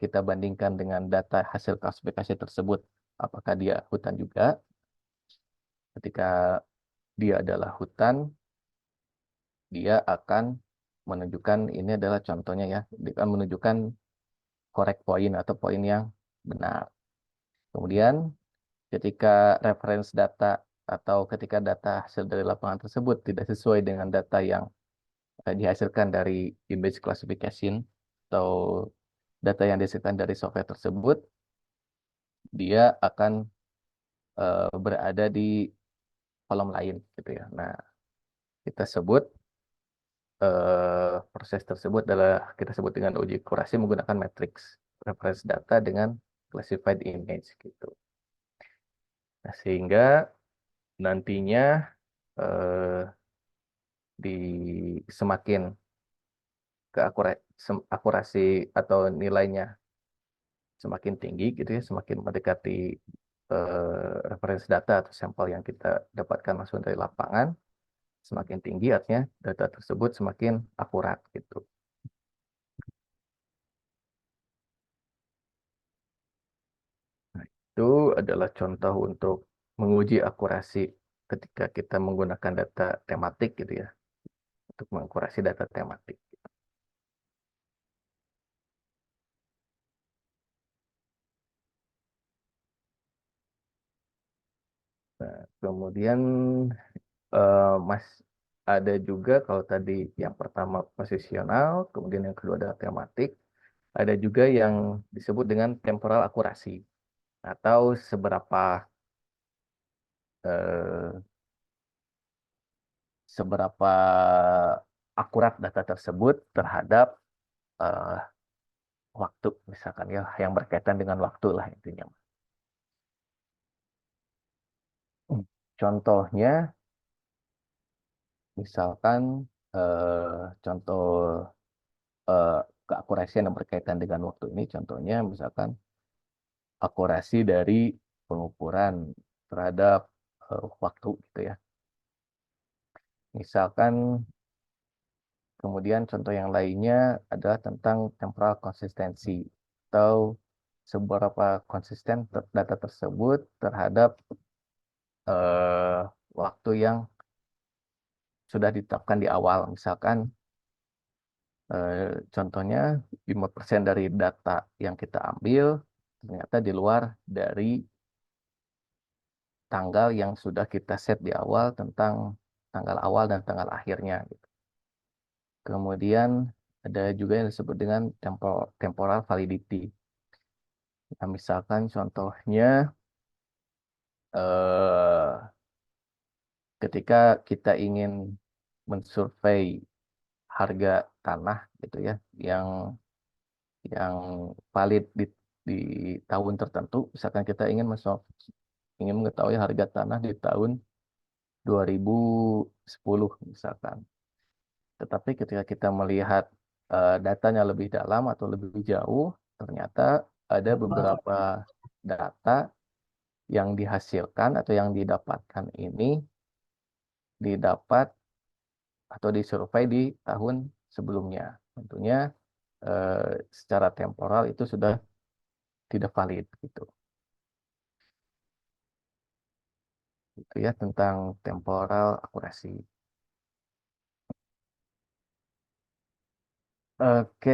kita bandingkan dengan data hasil klasifikasi tersebut, apakah dia hutan juga. Ketika dia adalah hutan, dia akan menunjukkan, ini adalah contohnya ya, dia akan menunjukkan correct point atau poin yang benar. Kemudian ketika reference data atau ketika data hasil dari lapangan tersebut tidak sesuai dengan data yang dihasilkan dari image classification atau data yang dihasilkan dari software tersebut, dia akan berada di kolom lain gitu ya. Nah, kita sebut proses tersebut adalah kita sebut dengan uji akurasi menggunakan matriks reference data dengan classified image gitu. Nah, sehingga nantinya eh, di semakin akurasi atau nilainya semakin tinggi gitu ya, semakin mendekati reference data atau sampel yang kita dapatkan langsung dari lapangan, semakin tinggi artinya data tersebut semakin akurat gitu. Nah, itu adalah contoh untuk menguji akurasi ketika kita menggunakan data tematik gitu ya, untuk mengakurasi data tematik. Nah, kemudian Mas ada juga kalau tadi yang pertama posisional, kemudian yang kedua adalah tematik, ada juga yang disebut dengan temporal akurasi atau eh, seberapa akurat data tersebut terhadap eh, waktu, misalkan ya, yang berkaitan dengan waktu lah intinya. Contohnya, misalkan contoh eh, keakurasian yang berkaitan dengan waktu ini, contohnya misalkan akurasi dari pengukuran terhadap waktu gitu ya. Misalkan kemudian contoh yang lainnya adalah tentang temporal konsistensi atau seberapa konsisten data tersebut terhadap eh, waktu yang sudah ditetapkan di awal. Misalkan contohnya 5% dari data yang kita ambil ternyata di luar dari tanggal yang sudah kita set di awal tentang tanggal awal dan tanggal akhirnya, gitu. Kemudian ada juga yang disebut dengan temporal validity. Nah, misalkan contohnya eh, ketika kita ingin mensurvei harga tanah gitu ya, yang yang valid di tahun tertentu, misalkan kita ingin mengetahui harga tanah di tahun 2010 misalkan. Tetapi ketika kita melihat datanya lebih dalam atau lebih jauh, ternyata ada beberapa data yang dihasilkan atau yang didapatkan ini didapat atau disurvei di tahun sebelumnya. Tentunya secara temporal itu sudah tidak valid gitu. Itu ya tentang temporal akurasi. Oke,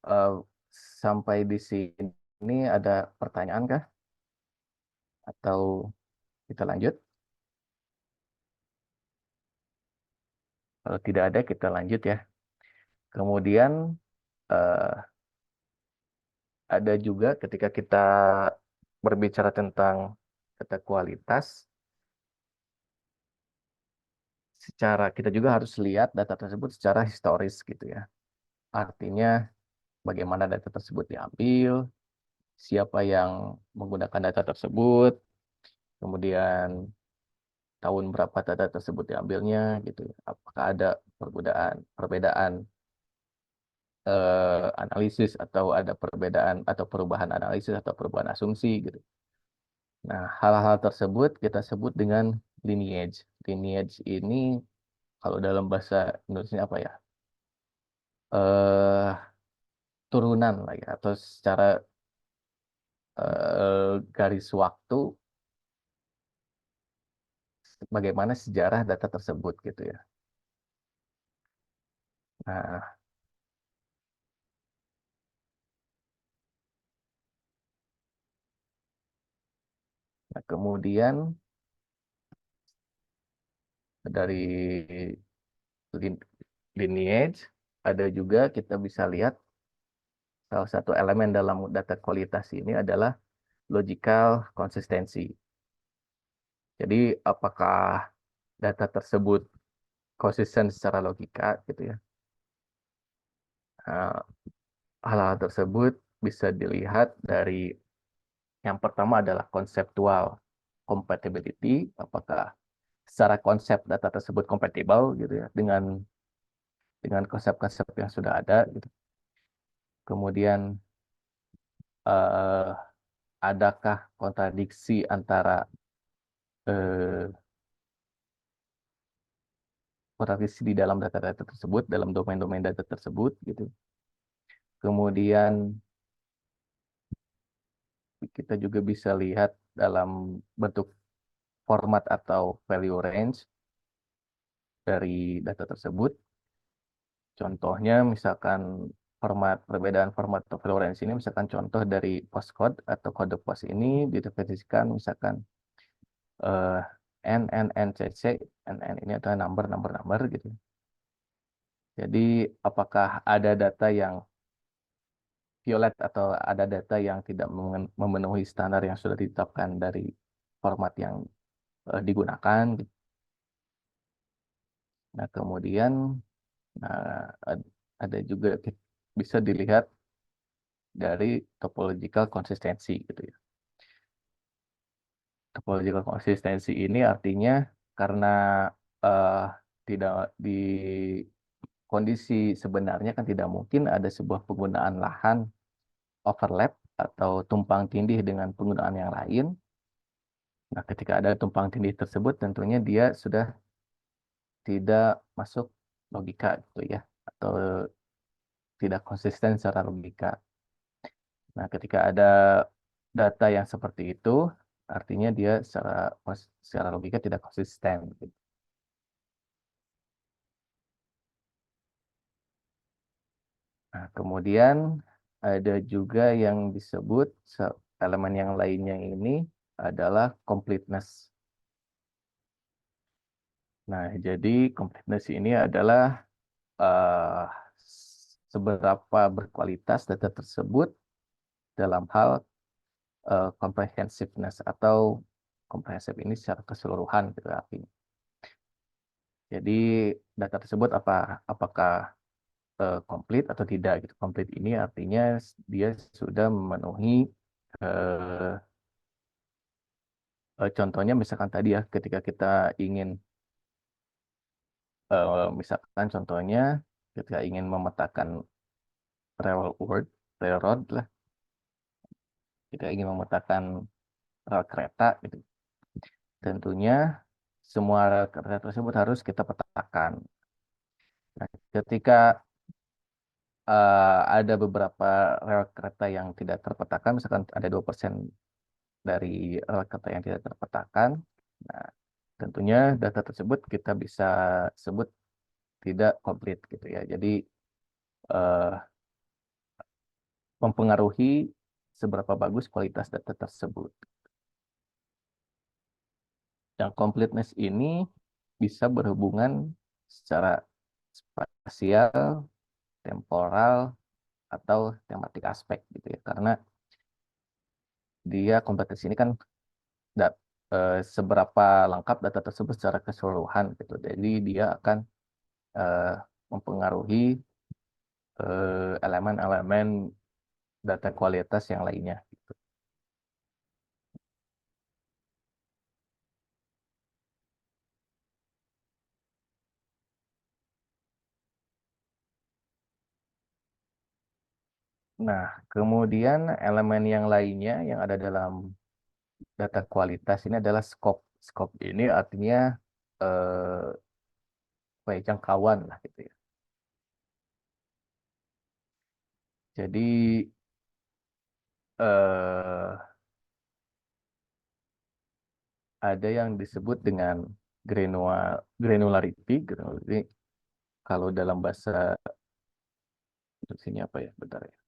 eh, sampai di sini ada pertanyaan kah? Atau kita lanjut? Kalau tidak ada, kita lanjut ya. Kemudian eh, ada juga ketika kita berbicara tentang data kualitas, secara kita juga harus lihat data tersebut secara historis gitu ya. Artinya bagaimana data tersebut diambil, siapa yang menggunakan data tersebut, kemudian tahun berapa data tersebut diambilnya gitu ya. Apakah ada perbedaan analisis atau ada perbedaan atau perubahan analisis atau perubahan asumsi gitu. Nah, hal-hal tersebut kita sebut dengan lineage. Lineage ini kalau dalam bahasa Indonesia apa ya? Eh turunan lah ya, atau secara garis waktu bagaimana sejarah data tersebut gitu ya. Nah, kemudian dari lin- lineage ada juga kita bisa lihat salah satu elemen dalam data kualitas ini adalah logical konsistensi. Jadi apakah data tersebut konsisten secara logika gitu ya. Nah, hal-hal tersebut bisa dilihat dari yang pertama adalah konseptual compatibility, apakah secara konsep data tersebut kompatibel gitu ya dengan konsep-konsep yang sudah ada gitu. Kemudian eh, adakah kontradiksi antara eh, kontradiksi di dalam data-data tersebut, dalam domain-domain data tersebut gitu. Kemudian kita juga bisa lihat dalam bentuk format atau value range dari data tersebut. Contohnya misalkan perbedaan format atau value range ini misalkan contoh dari postcode atau kode pos ini didefinisikan misalkan eh, N, N, N, C, C, N, N ini adalah number gitu. Jadi apakah ada data yang violet atau ada data yang tidak memenuhi standar yang sudah ditetapkan dari format yang digunakan gitu. Nah, kemudian ada juga bisa dilihat dari topological konsistensi gitu ya. Topological konsistensi ini artinya karena eh, tidak di kondisi sebenarnya kan tidak mungkin ada sebuah penggunaan lahan overlap atau tumpang tindih dengan penggunaan yang lain. Nah, ketika ada tumpang tindih tersebut tentunya dia sudah tidak masuk logika gitu ya, atau tidak konsisten secara logika. Nah, ketika ada data yang seperti itu, artinya dia secara logika tidak konsisten, gitu. Nah, kemudian ada juga yang disebut elemen yang lainnya ini adalah completeness. Nah, jadi completeness ini adalah eh, seberapa berkualitas data tersebut dalam hal comprehensiveness atau komprehensif ini secara keseluruhan gitu artinya. Jadi data tersebut apakah komplit atau tidak gitu. Komplit ini artinya dia sudah memenuhi eh, contohnya misalkan tadi ya ketika kita ingin misalkan contohnya ketika ingin memetakan railroad railroad lah kita ingin memetakan rel kereta gitu. Tentunya semua rel kereta tersebut harus kita petakan. Nah, ketika ada beberapa rel kereta yang tidak terpetakan, misalkan ada 2% dari rel kereta yang tidak terpetakan. Nah, tentunya data tersebut kita bisa sebut tidak komplit gitu ya. Jadi eh, mempengaruhi seberapa bagus kualitas data tersebut. Yang completeness ini bisa berhubungan secara spasial, temporal, atau tematik aspek gitu ya. Karena dia completeness ini kan seberapa lengkap data tersebut secara keseluruhan gitu. Jadi dia akan eh, mempengaruhi elemen-elemen data kualitas yang lainnya. Nah, kemudian elemen yang lainnya yang ada dalam data kualitas ini adalah scope. Scope ini artinya eh, apa ya, jangkauan lah gitu ya. Jadi eh, ada yang disebut dengan granularity. Granularity kalau dalam bahasa Indonesia apa ya? Bentar ya.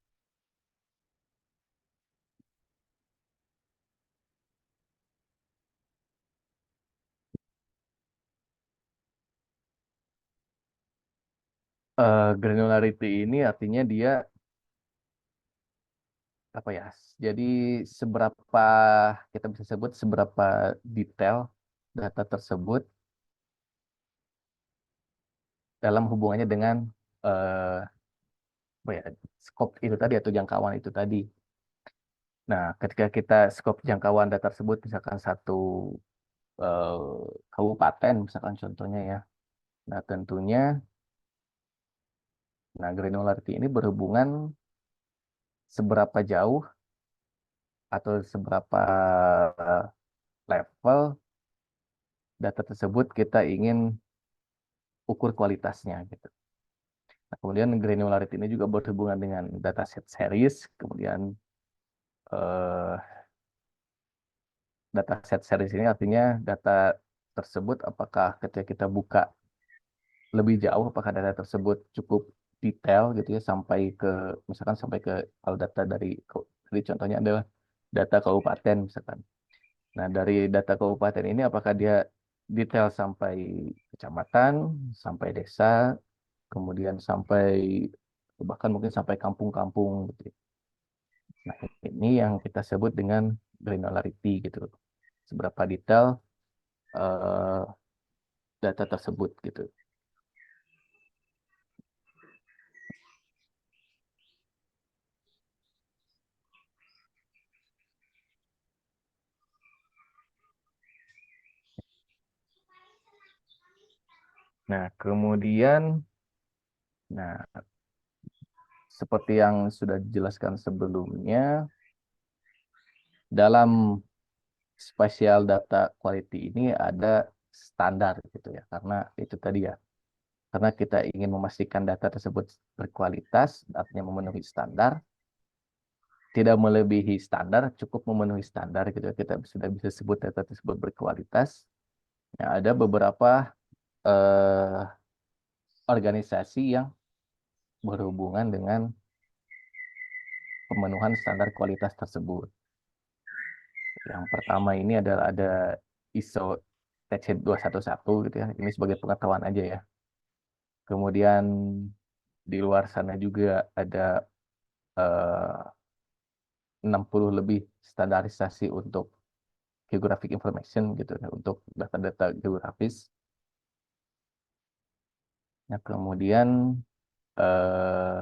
Granularity ini artinya dia apa ya? Jadi seberapa kita bisa sebut seberapa detail data tersebut dalam hubungannya dengan eh, apa ya? Scope itu tadi atau jangkauan itu tadi. Nah, ketika kita scope jangkauan data tersebut misalkan satu eh, kabupaten misalkan contohnya ya. Nah, tentunya granularity ini berhubungan seberapa jauh atau seberapa eh, level data tersebut kita ingin ukur kualitasnya gitu. Nah, kemudian granularity ini juga berhubungan dengan dataset series, kemudian eh, dataset series ini artinya data tersebut apakah ketika kita buka lebih jauh, apakah data tersebut cukup detail gitu ya sampai ke misalkan sampai ke kalau data dari contohnya adalah data kabupaten misalkan. Nah, dari data kabupaten ini apakah dia detail sampai kecamatan, sampai desa, kemudian sampai bahkan mungkin sampai kampung-kampung gitu ya. Nah, ini yang kita sebut dengan granularity gitu. Seberapa detail eh, data tersebut gitu. Nah, kemudian nah seperti yang sudah dijelaskan sebelumnya, dalam spatial data quality ini ada standar gitu ya, karena itu tadi ya, karena kita ingin memastikan data tersebut berkualitas, artinya memenuhi standar, tidak melebihi standar, cukup memenuhi standar gitu ya. Kita sudah bisa sebut data tersebut berkualitas. Ya, ada beberapa eh, organisasi yang berhubungan dengan pemenuhan standar kualitas tersebut. Yang pertama ini adalah ada ISO TC211 gitu ya. Ini sebagai pengetahuan aja ya. Kemudian di luar sana juga ada 60 lebih standarisasi untuk geographic information gitu ya, untuk data-data geografis. Nah, kemudian eh,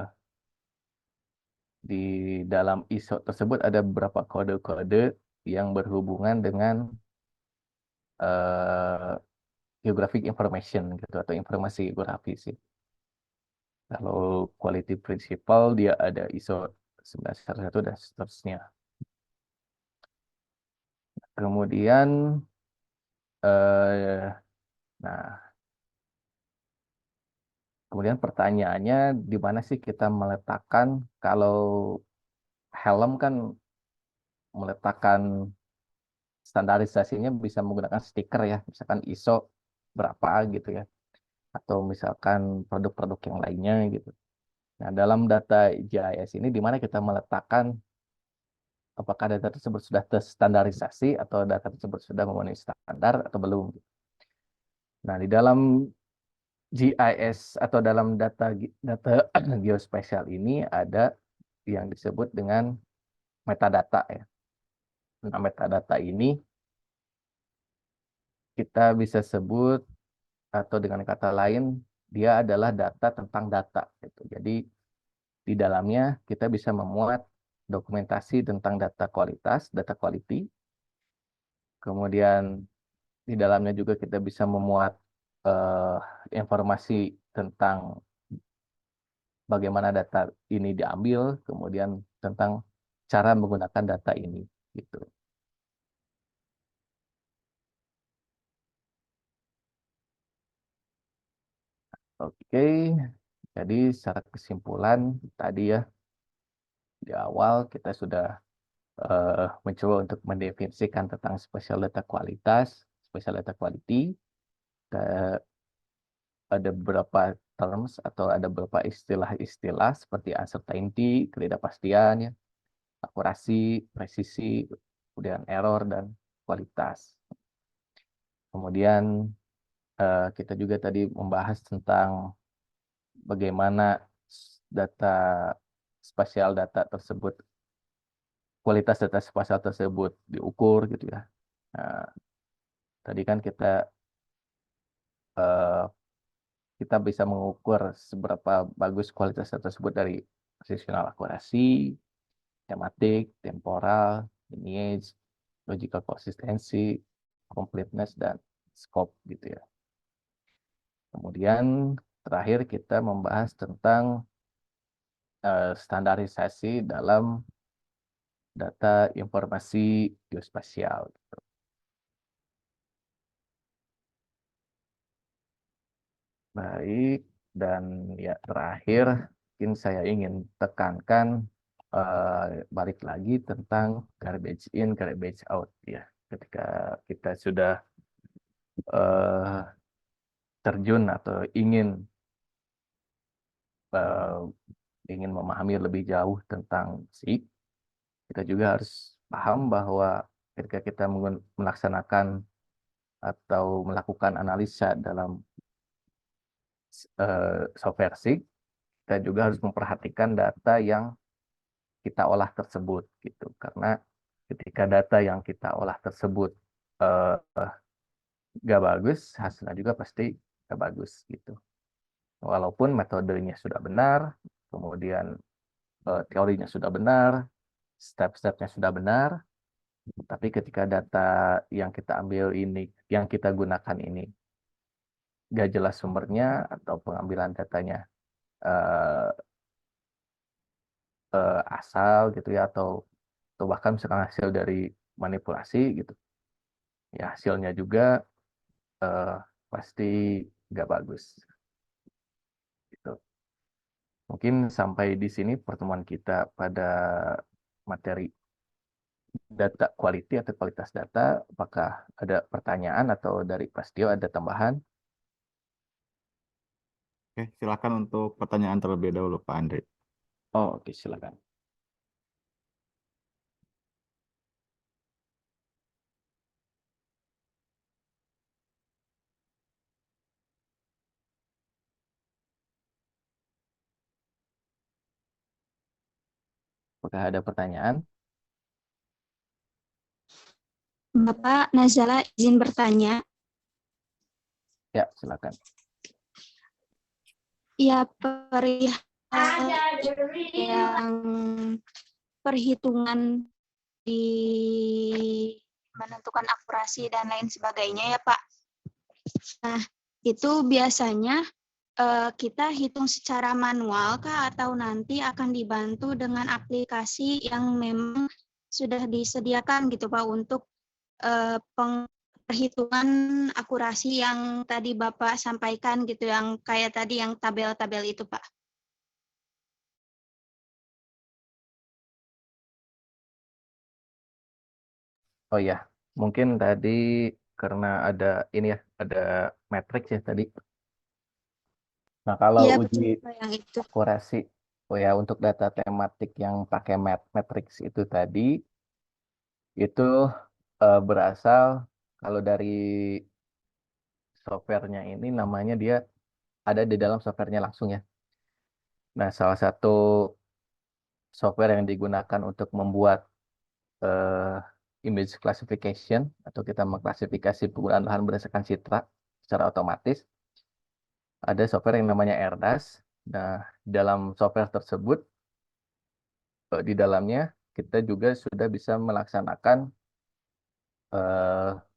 di dalam ISO tersebut ada beberapa kode-kode yang berhubungan dengan eh, geographic information gitu atau informasi geografis sih. Kalau quality principle dia ada ISO 911 dan seterusnya. Kemudian eh, nah kemudian pertanyaannya di mana sih kita meletakkan kalau helm kan meletakkan standarisasinya bisa menggunakan stiker ya, misalkan ISO berapa gitu ya, atau misalkan produk-produk yang lainnya gitu. Nah, dalam data GIS ini di mana kita meletakkan apakah data tersebut sudah terstandarisasi atau data tersebut sudah memenuhi standar atau belum. Nah, di dalam GIS atau dalam data geospasial ini ada yang disebut dengan metadata ya. Nah, metadata ini kita bisa sebut atau dengan kata lain dia adalah data tentang data gitu. Jadi di dalamnya kita bisa memuat dokumentasi tentang data kualitas, data quality. Kemudian di dalamnya juga kita bisa memuat eh, informasi tentang bagaimana data ini diambil, kemudian tentang cara menggunakan data ini gitu. Oke, jadi secara kesimpulan tadi ya di awal kita sudah mencoba untuk mendefinisikan tentang spesial data kualitas, spesial data quality. Ke- Ada beberapa terms atau ada beberapa istilah-istilah seperti uncertainty, ketidakpastian, ya, akurasi, presisi, kemudian error dan kualitas. Kemudian kita juga tadi membahas tentang bagaimana data spasial data tersebut, kualitas data spasial tersebut diukur gitu ya. Nah, tadi kan eh, kita bisa mengukur seberapa bagus kualitas data tersebut dari positional akurasi, tematik, temporal, lineage, logical consistency, completeness, dan scope gitu ya. Kemudian terakhir kita membahas tentang standarisasi dalam data informasi geospasial. Baik, dan ya terakhir mungkin saya ingin tekankan balik lagi tentang garbage in, garbage out ya. Ketika kita sudah eh, terjun atau eh, ingin memahami lebih jauh tentang SIG, kita juga harus paham bahwa ketika kita melaksanakan atau melakukan analisa dalam software SIG, kita juga harus memperhatikan data yang kita olah tersebut gitu. Karena ketika data yang kita olah tersebut eh, gak bagus, hasilnya juga pasti gak bagus gitu. Walaupun metodenya sudah benar, kemudian teorinya sudah benar, step-stepnya sudah benar, tapi ketika data yang kita ambil ini, yang kita gunakan ini, gak jelas sumbernya atau pengambilan datanya eh, asal gitu ya, atau bahkan misalkan hasil dari manipulasi gitu, ya hasilnya juga eh, pasti nggak bagus. Gitu. Mungkin sampai di sini pertemuan kita pada materi data quality atau kualitas data. Apakah ada pertanyaan atau dari Pastio ada tambahan? Oke, silakan untuk pertanyaan terlebih dahulu, Pak Andre. Oh, oke, silakan. Apakah ada pertanyaan? Bapak Nazala izin bertanya. Ya, silakan. Ya, perihal yang perhitungan di menentukan akurasi dan lain sebagainya ya Pak. Nah, itu biasanya kita hitung secara manual kah atau nanti akan dibantu dengan aplikasi yang memang sudah disediakan gitu Pak untuk perhitungan akurasi yang tadi Bapak sampaikan gitu, yang kayak tadi yang tabel-tabel itu Pak. Oh ya, mungkin tadi karena ada ini ya, ada matriks ya tadi. Nah, kalau Iya uji betul Pak, yang itu. akurasi, oh ya, untuk data tematik yang pakai matriks itu tadi, itu berasal kalau dari softwarenya ini namanya dia ada di dalam softwarenya langsung ya. Nah, salah satu software yang digunakan untuk membuat image classification atau kita mengklasifikasi penggunaan lahan berdasarkan citra secara otomatis, ada software yang namanya Erdas. Nah, dalam software tersebut, di dalamnya kita juga sudah bisa melaksanakan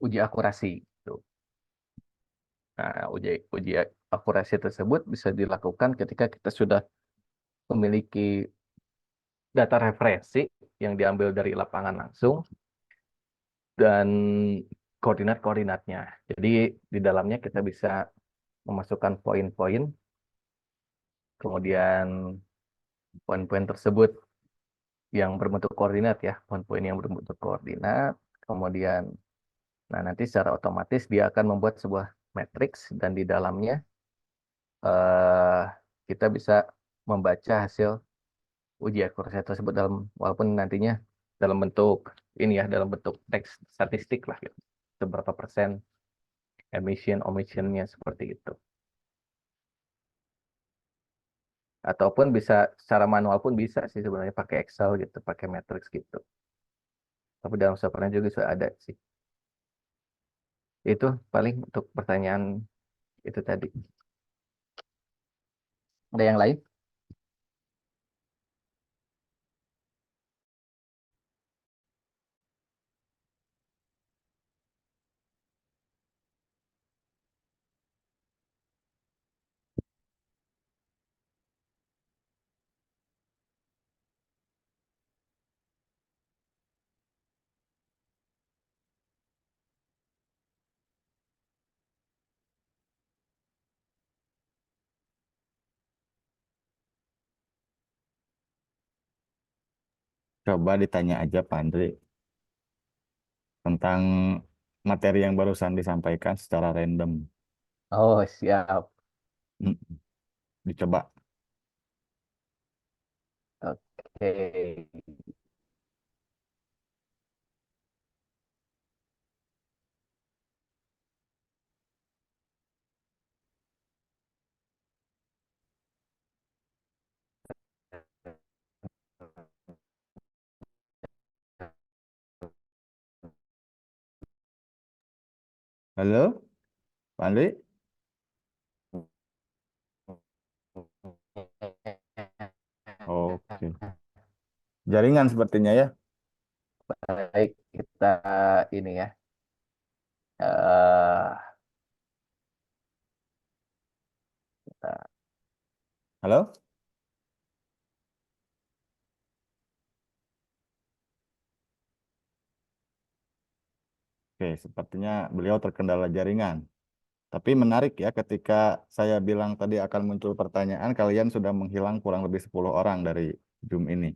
uji akurasi. Gitu. Nah, uji akurasi tersebut bisa dilakukan ketika kita sudah memiliki data referensi yang diambil dari lapangan langsung dan koordinat-koordinatnya. Jadi di dalamnya kita bisa memasukkan poin-poin, kemudian poin-poin tersebut yang berbentuk koordinat ya, poin-poin yang berbentuk koordinat, kemudian nah nanti secara otomatis dia akan membuat sebuah matriks dan di dalamnya eh, kita bisa membaca hasil uji akurasi tersebut dalam walaupun nantinya dalam bentuk ini ya dalam bentuk teks statistik lah gitu. Seberapa persen emission omissionnya seperti itu. Ataupun bisa secara manual pun bisa sih sebenarnya pakai Excel gitu, pakai matrix gitu. Tapi dalam software juga sudah ada sih. Itu paling untuk pertanyaan itu tadi. Ada yang lain? Coba ditanya aja Pak Andre tentang materi yang barusan disampaikan secara random. Oh, siap. Mm, Dicoba. Oke. Halo, Pak Andre? Oke. Jaringan sepertinya ya. Baik, kita ini ya. eh kita- Halo? Oke, sepertinya beliau terkendala jaringan. Tapi menarik ya, ketika saya bilang tadi akan muncul pertanyaan, kalian sudah menghilang kurang lebih 10 orang dari Zoom ini.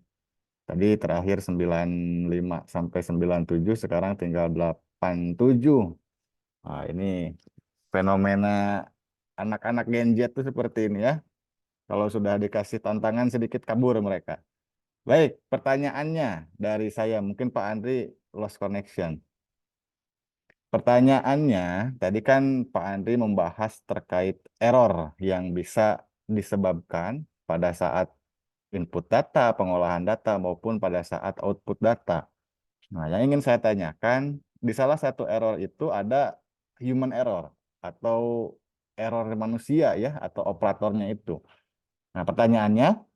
Tadi terakhir 95 sampai 97, sekarang tinggal 87. Nah, ini fenomena anak-anak Gen Z itu seperti ini ya. Kalau sudah dikasih tantangan sedikit kabur mereka. Baik, pertanyaannya dari saya. Mungkin Pak Andri lost connection. Pertanyaannya, tadi kan Pak Andri membahas terkait error yang bisa disebabkan pada saat input data, pengolahan data, maupun pada saat output data. Nah, yang ingin saya tanyakan, di salah satu error itu ada human error atau error manusia ya, atau operatornya itu. Nah, pertanyaannya,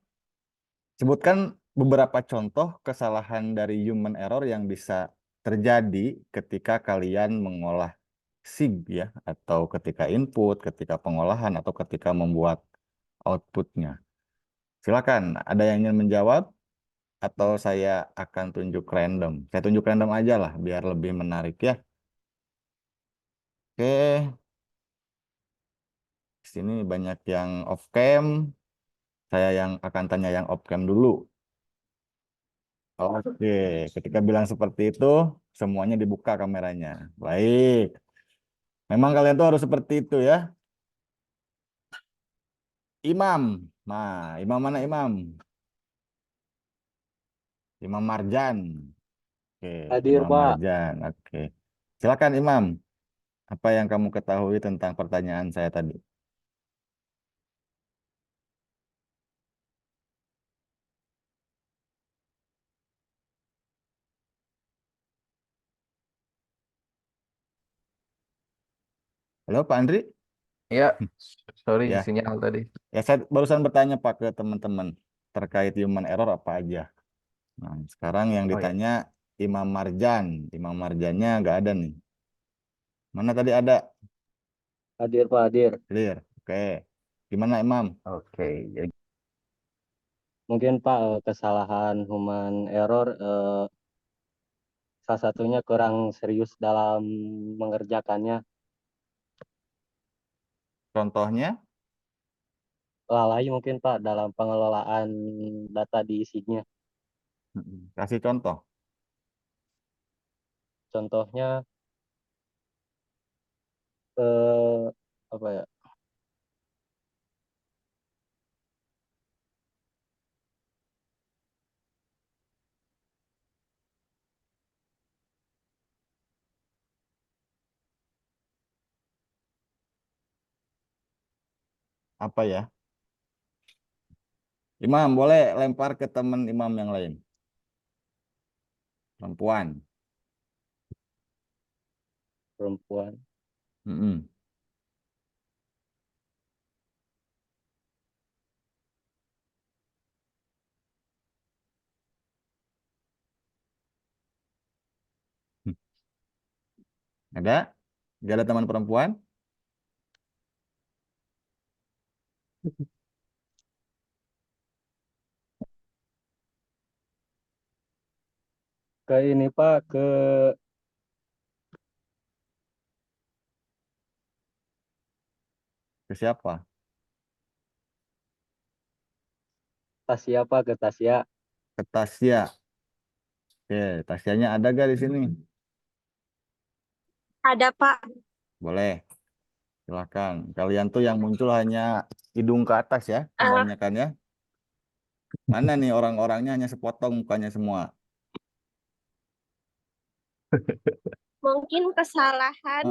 sebutkan beberapa contoh kesalahan dari human error yang bisa terjadi ketika kalian mengolah SIG ya, atau ketika input, ketika pengolahan, atau ketika membuat outputnya. Silakan, ada yang ingin menjawab atau saya akan tunjuk random? Saya tunjuk random aja lah, biar lebih menarik ya. Oke, di sini banyak yang off cam. Saya yang akan tanya yang off cam dulu. Oke, ketika bilang seperti itu, semuanya dibuka kameranya. Baik, memang kalian tuh harus seperti itu ya. Imam, nah Imam mana Imam? Imam Marjan. Oke, Hadir, Imam Pak. Marjan. Oke, silakan Imam. Apa yang kamu ketahui tentang pertanyaan saya tadi? Halo Pak Andri? Ya, sorry Ya, sinyal tadi. ya saya barusan bertanya Pak ke teman-teman terkait human error apa aja. Nah, sekarang yang Oh ya, ditanya Imam Marjan. Imam Marjannya nggak ada nih. Mana tadi ada? Hadir, Pak. Hadir. Clear. Oke. Gimana Imam? oke. Jadi, Mungkin, Pak, kesalahan human error, salah satunya kurang serius dalam mengerjakannya. Contohnya? Lalai mungkin, Pak, dalam pengelolaan data di isinya. Kasih contoh. Contohnya, apa ya? Apa ya? Imam, boleh lempar ke teman Imam yang lain. Perempuan. Perempuan. Mm-mm. Ada? Gak ada teman perempuan? Ke ini, Pak, ke Ke siapa? Tasya, Pak, ke Tasya. Ke Tasya. Oke, Tasyanya ada gak di sini? Ada, Pak. Boleh. Silakan. Kalian tuh yang muncul hanya hidung ke atas ya, kebanyakan ya. Mana nih orang-orangnya hanya sepotong mukanya semua. Mungkin kesalahan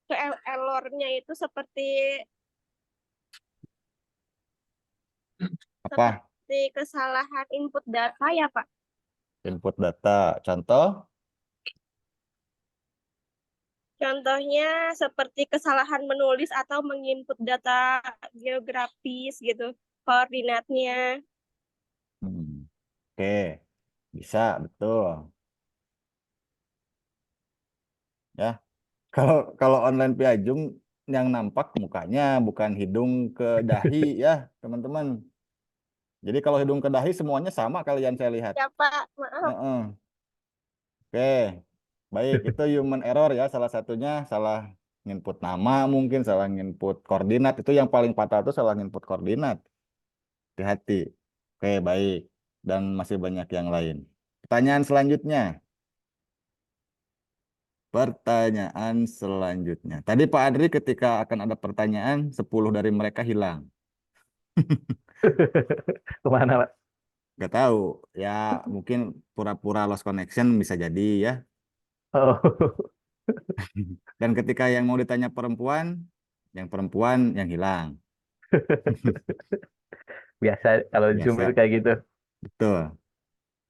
Heeh. errornya itu seperti Apa? kesalahan input data ya, Pak. Input data. Contoh? Contohnya seperti kesalahan menulis atau menginput data geografis gitu, koordinatnya. Oke, bisa, betul. Ya, kalau kalau online Piajum yang nampak mukanya bukan hidung ke dahi ya, teman-teman. Jadi kalau hidung ke dahi semuanya sama kalian saya lihat. Ya, Pak. Maaf. Heeh. Oke, baik. Itu human error ya, salah satunya salah Nginput nama mungkin salah nginput koordinat. Itu yang paling fatal tuh salah nginput koordinat. Hati-hati. Oke, baik. Dan masih banyak yang lain. Pertanyaan selanjutnya. Pertanyaan selanjutnya. Tadi Pak Adri ketika akan ada pertanyaan, 10 dari mereka hilang. Kemana, Pak? Gak tahu. Ya mungkin pura-pura lost connection bisa jadi ya. Oh, Dan ketika yang mau ditanya perempuan yang hilang. biasa kalau Zoom itu Biasa. kayak gitu. Betul.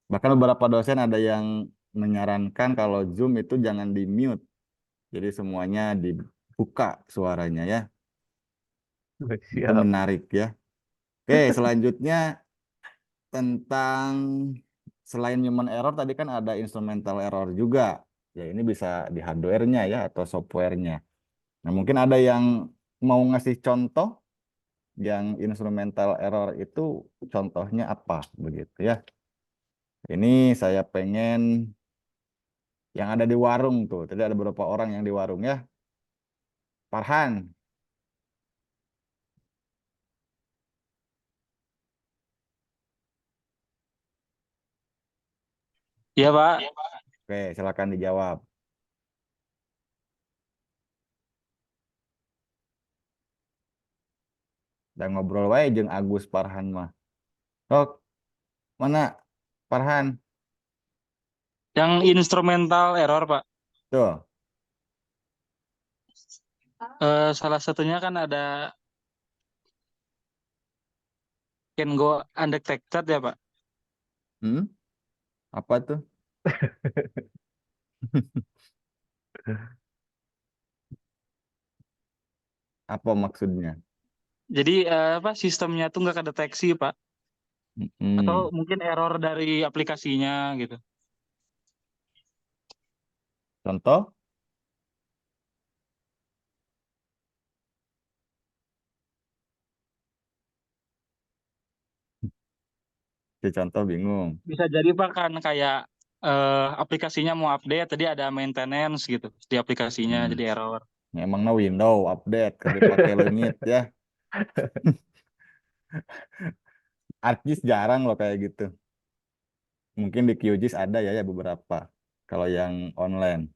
Bahkan beberapa dosen ada yang menyarankan kalau Zoom itu jangan di-mute. Jadi semuanya dibuka suaranya ya. Itu Siap. menarik ya. Oke, selanjutnya tentang selain human error tadi kan ada instrumental error juga. Ya ini bisa di hardware-nya ya atau software-nya. Nah, mungkin ada yang mau ngasih contoh yang instrumental error itu contohnya apa begitu ya. Ini saya pengen yang ada di warung tuh. Tadi ada beberapa orang yang di warung ya. Farhan. Iya, Pak. Oke, silakan dijawab. Dan ngobrol wae jeung Agus Farhan mah. Sok, mana Farhan? Yang instrumental error, Pak. Tuh. Salah satunya kan ada can go undetected ya, Pak. Hmm? Apa tuh? Apa maksudnya? Jadi apa sistemnya tuh nggak kedeteksi, Pak. Atau Hmm. mungkin error dari aplikasinya gitu. Contoh? Si contoh bingung. Bisa jadi Pak kan kayak aplikasinya mau update, tadi ada maintenance gitu di aplikasinya Hmm. jadi error. Emangnya Windows update ke dipakai leungit ya. Artis jarang loh kayak gitu. Mungkin di QGIS ada ya beberapa. Kalau yang online.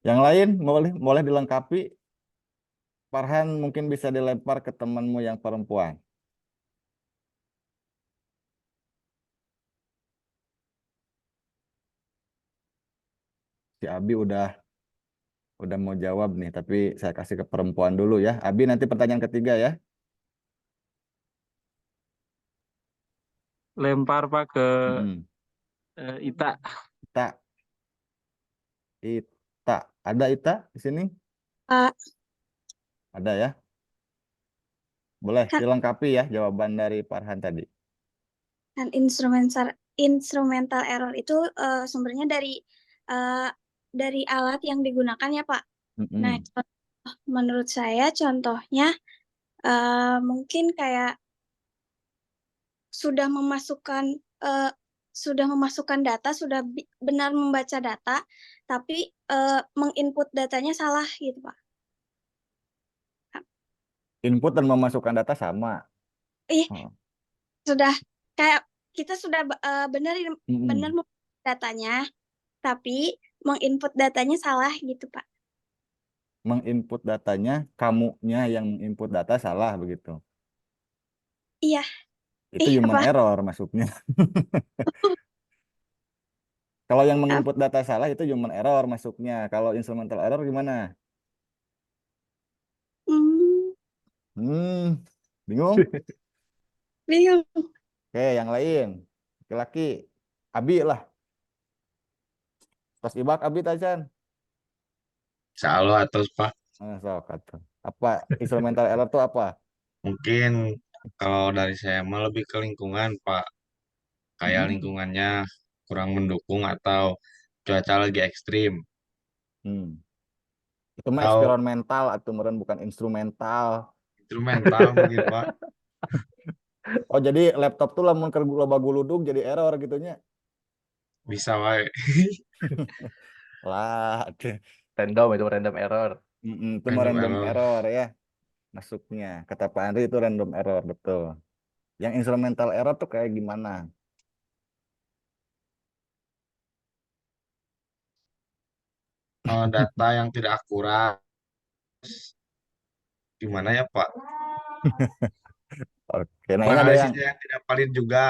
Yang lain boleh dilengkapi. Farhan mungkin bisa dilempar ke temanmu yang perempuan. Si Abi udah mau jawab nih, tapi saya kasih ke perempuan dulu ya. Abi nanti pertanyaan ketiga ya. Lempar Pak ke Mm-mm. Ita. Ita, Ita, ada Ita di sini? Pak, Ada ya. Boleh kan, dilengkapi ya jawaban dari Farhan tadi. kan instrumental error itu sumbernya eh, dari alat yang digunakan ya, Pak. Nah, Mm-mm. menurut saya contohnya mungkin kayak sudah memasukkan eh, sudah memasukkan data, sudah benar membaca data, tapi menginput datanya salah gitu, Pak. Input dan memasukkan data sama. Ih, Oh. sudah kayak kita sudah benar Mm-mm. datanya, tapi menginput datanya salah gitu, Pak. Menginput datanya, kamunya yang menginput data salah begitu. Iya, Itu human apa? error masuknya. Kalau yang menginput data salah itu human error masuknya. Kalau instrumental error gimana? Hmm, Bingung? bingung. Oke, yang lain. Laki-laki. Abi lah. Tos ibak Abi tajan. Halo atau Pak, Sok atuh. Apa instrumental error itu apa? mungkin kalau dari saya mah lebih ke lingkungan Pak, kayak Mm-mm. lingkungannya kurang mendukung atau cuaca lagi ekstrim, Hmm. Itu mah atau eksperimental atau meren bukan instrumental. instrumental mungkin Pak, Oh, jadi laptop tuh lamun keur loba guludug jadi error gitunya. bisa wae. Lah, itu random error. Itu mau Random random error. error ya masuknya. Kata Pak Andri itu random error, betul. Yang instrumental error tuh kayak gimana? Data yang tidak akurat. Gimana ya Pak? Oke, nah ini ada yang Analisisnya yang tidak valid juga.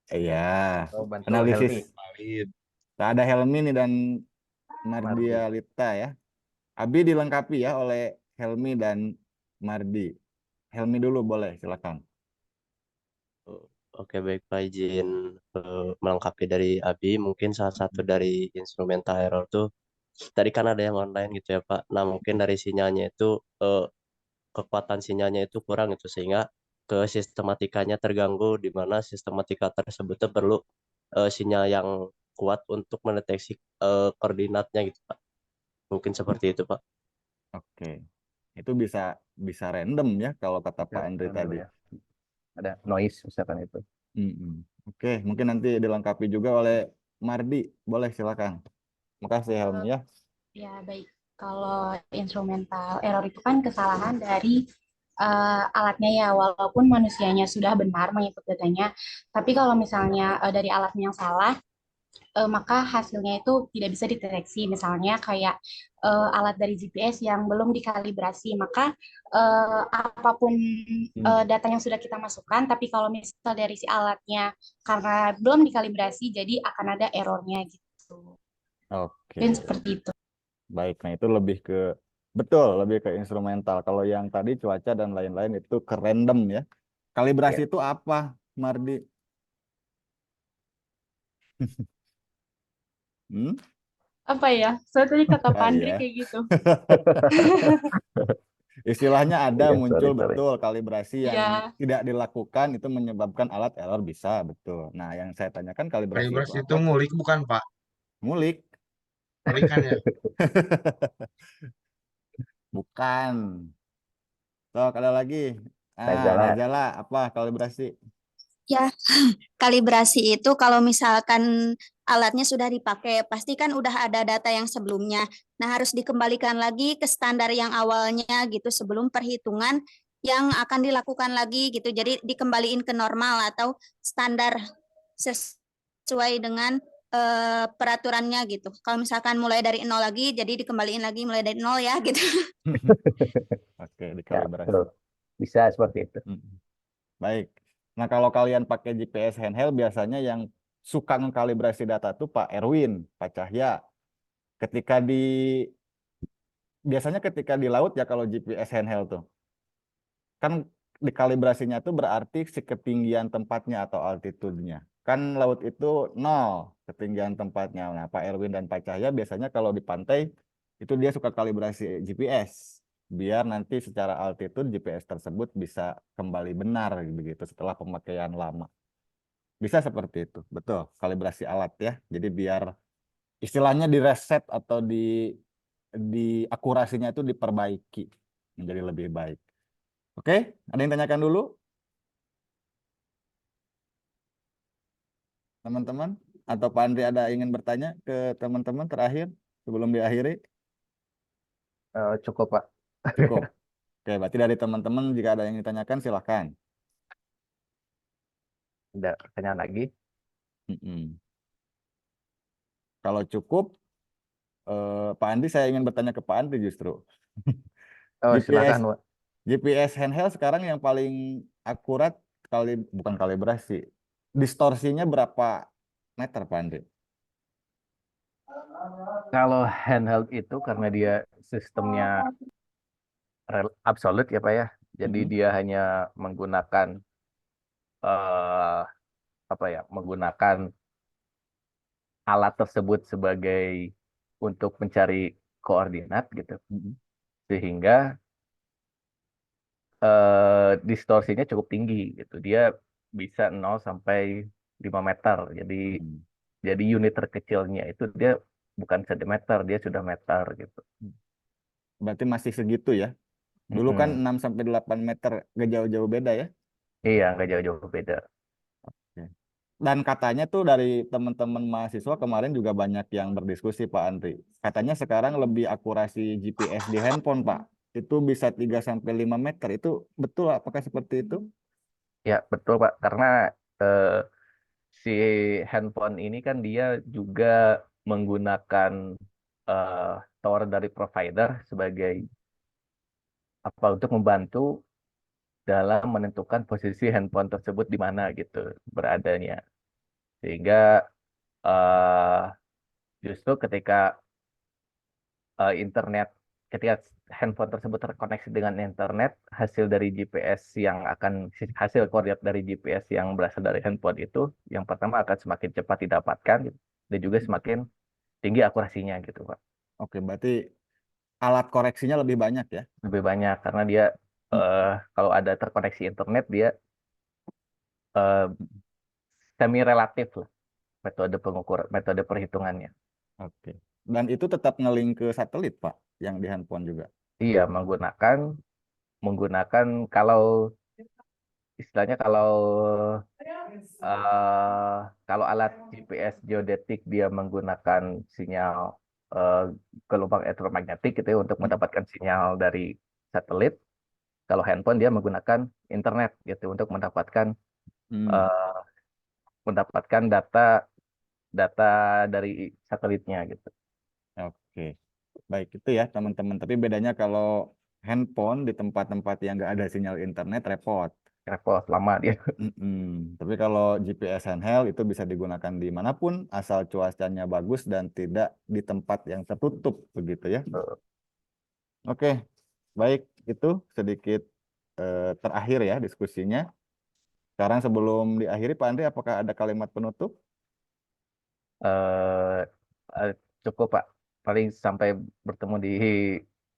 iya, Oh, bantu analisis. Helmi. Valid. Nah, ada Helmi nih dan Mardi. Mardialita ya. Abi dilengkapi ya oleh Helmi dan Mardi. Helmi dulu boleh, silakan. Oke, baik Pak, izin melengkapi dari Abi. Mungkin salah satu dari instrumental error tuh tadi kan ada yang online gitu ya Pak. Nah, mungkin dari sinyalnya itu kekuatan sinyalnya itu kurang gitu sehingga ke sistematikanya terganggu, di mana sistematika tersebut tuh perlu sinyal yang kuat untuk mendeteksi koordinatnya gitu Pak. Mungkin seperti itu Pak. Oke. Itu bisa bisa random ya kalau kata Pak Ya, Andri random tadi. ya. Ada noise misalkan itu. Mm-mm. Oke, mungkin nanti dilengkapi juga oleh Mardi. Boleh silakan. Makasih Helmi ya. Ya, baik. Kalau instrumental error itu kan kesalahan dari alatnya ya, walaupun manusianya sudah benar mengikut datanya, tapi kalau misalnya dari alatnya yang salah, maka hasilnya itu tidak bisa dideteksi. Misalnya kayak alat dari GPS yang belum dikalibrasi, maka apapun data yang sudah kita masukkan, tapi kalau misal dari si alatnya karena belum dikalibrasi, jadi akan ada errornya gitu. Oke. Dan seperti itu. Baik, nah itu lebih ke betul, lebih ke instrumental. Kalau yang tadi cuaca dan lain-lain itu ke random ya. Kalibrasi Ya. itu apa, Mardi? Hmm? Apa ya? Soalnya tadi kata Ah, Pandri iya. kayak gitu. Istilahnya ada Iya, muncul sorry. betul kalibrasi yang Ya, tidak dilakukan itu menyebabkan alat error bisa betul. Nah, yang saya tanyakan kalibrasi itu Kalibrasi itu apa? ngulik bukan Pak? Ngulik, Ngulik kan ya? bukan. Sok ada lagi. Nazala. Nazala apa kalibrasi? Ya, kalibrasi itu kalau misalkan alatnya sudah dipakai, pasti kan udah ada data yang sebelumnya. Nah, harus dikembalikan lagi ke standar yang awalnya gitu sebelum perhitungan yang akan dilakukan lagi gitu. Jadi dikembaliin ke normal atau standar sesuai dengan peraturannya gitu. Kalau misalkan mulai dari nol lagi, jadi dikembaliin lagi mulai dari nol ya gitu. Oke, Ya, dikalibrasi. betul. Bisa seperti itu. Baik. Nah, kalau kalian pakai GPS handheld, biasanya yang suka mengkalibrasi data tuh Pak Erwin, Pak Cahya. Ketika di biasanya ketika di laut ya kalau GPS handheld tuh. Kan dikalibrasinya tuh berarti si ketinggian tempatnya atau altitude-nya. Kan laut itu 0 ketinggian tempatnya. Nah, Pak Erwin dan Pak Cahya biasanya kalau di pantai itu dia suka kalibrasi GPS biar nanti secara altitude GPS tersebut bisa kembali benar begitu setelah pemakaian lama. Bisa seperti itu, betul. Kalibrasi alat ya. Jadi biar istilahnya direset atau di akurasinya itu diperbaiki menjadi lebih baik. Oke, ada yang tanyakan dulu? Teman-teman? Atau Pak Andri ada ingin bertanya ke teman-teman terakhir sebelum diakhiri? Cukup, Pak. Cukup. Oke, berarti dari teman-teman jika ada yang ditanyakan silahkan. Ada pertanyaan lagi? Kalau cukup, Pak Andri saya ingin bertanya ke Pak Andri justru. Oh, GPS silakan, Pak. GPS handheld sekarang yang paling akurat bukan kalibrasi. Distorsinya berapa meter, Pak Andri? Kalau handheld itu karena dia sistemnya absolut ya, Pak ya. Jadi dia hanya menggunakan menggunakan alat tersebut sebagai untuk mencari koordinat gitu. Sehingga distorsinya cukup tinggi gitu. Dia bisa 0 sampai 5 meter. Jadi unit terkecilnya itu dia bukan sentimeter, dia sudah meter gitu. Berarti masih segitu ya. Dulu kan 6 sampai 8 meter, gak jauh-jauh beda ya. Iya, nggak jauh-jauh beda. Oke. Dan katanya tuh dari teman-teman mahasiswa kemarin juga banyak yang berdiskusi Pak Andri. Katanya sekarang lebih akurasi GPS di handphone Pak. Itu bisa 3 sampai 5 meter. Itu betul apakah seperti itu? Ya, betul Pak. Karena eh, si handphone ini kan dia juga menggunakan eh, tower dari provider sebagai apa untuk membantu dalam menentukan posisi handphone tersebut di mana gitu beradanya. Sehingga eh, justru internet, ketika handphone tersebut terkoneksi dengan internet, hasil dari GPS yang akan hasil koordinat dari GPS yang berasal dari handphone itu, yang pertama akan semakin cepat didapatkan gitu, dan juga semakin tinggi akurasinya gitu Pak. Oke, berarti alat koreksinya lebih banyak ya? Lebih banyak karena dia Hmm, kalau ada terkoneksi internet dia eh, semi relatif lah metode pengukur metode perhitungannya. Oke. Dan itu tetap ngelink ke satelit Pak, yang di handphone juga. Iya, menggunakan kalau istilahnya eh, kalau alat GPS geodetik dia menggunakan sinyal eh, gelombang elektromagnetik gitu ya untuk Hmm. mendapatkan sinyal dari satelit. Kalau handphone dia menggunakan internet gitu untuk Hmm. eh, mendapatkan data data dari satelitnya gitu. Oke. Baik itu ya teman-teman. Tapi bedanya kalau handphone di tempat-tempat yang nggak ada sinyal internet repot. Repot lama dia. Tapi kalau GPS handheld itu bisa digunakan dimanapun asal cuacanya bagus dan tidak di tempat yang tertutup begitu ya. Oke, baik itu sedikit terakhir ya diskusinya. Sekarang sebelum diakhiri Pak Andri, apakah ada kalimat penutup? Eh, eh, Cukup Pak. Paling sampai bertemu di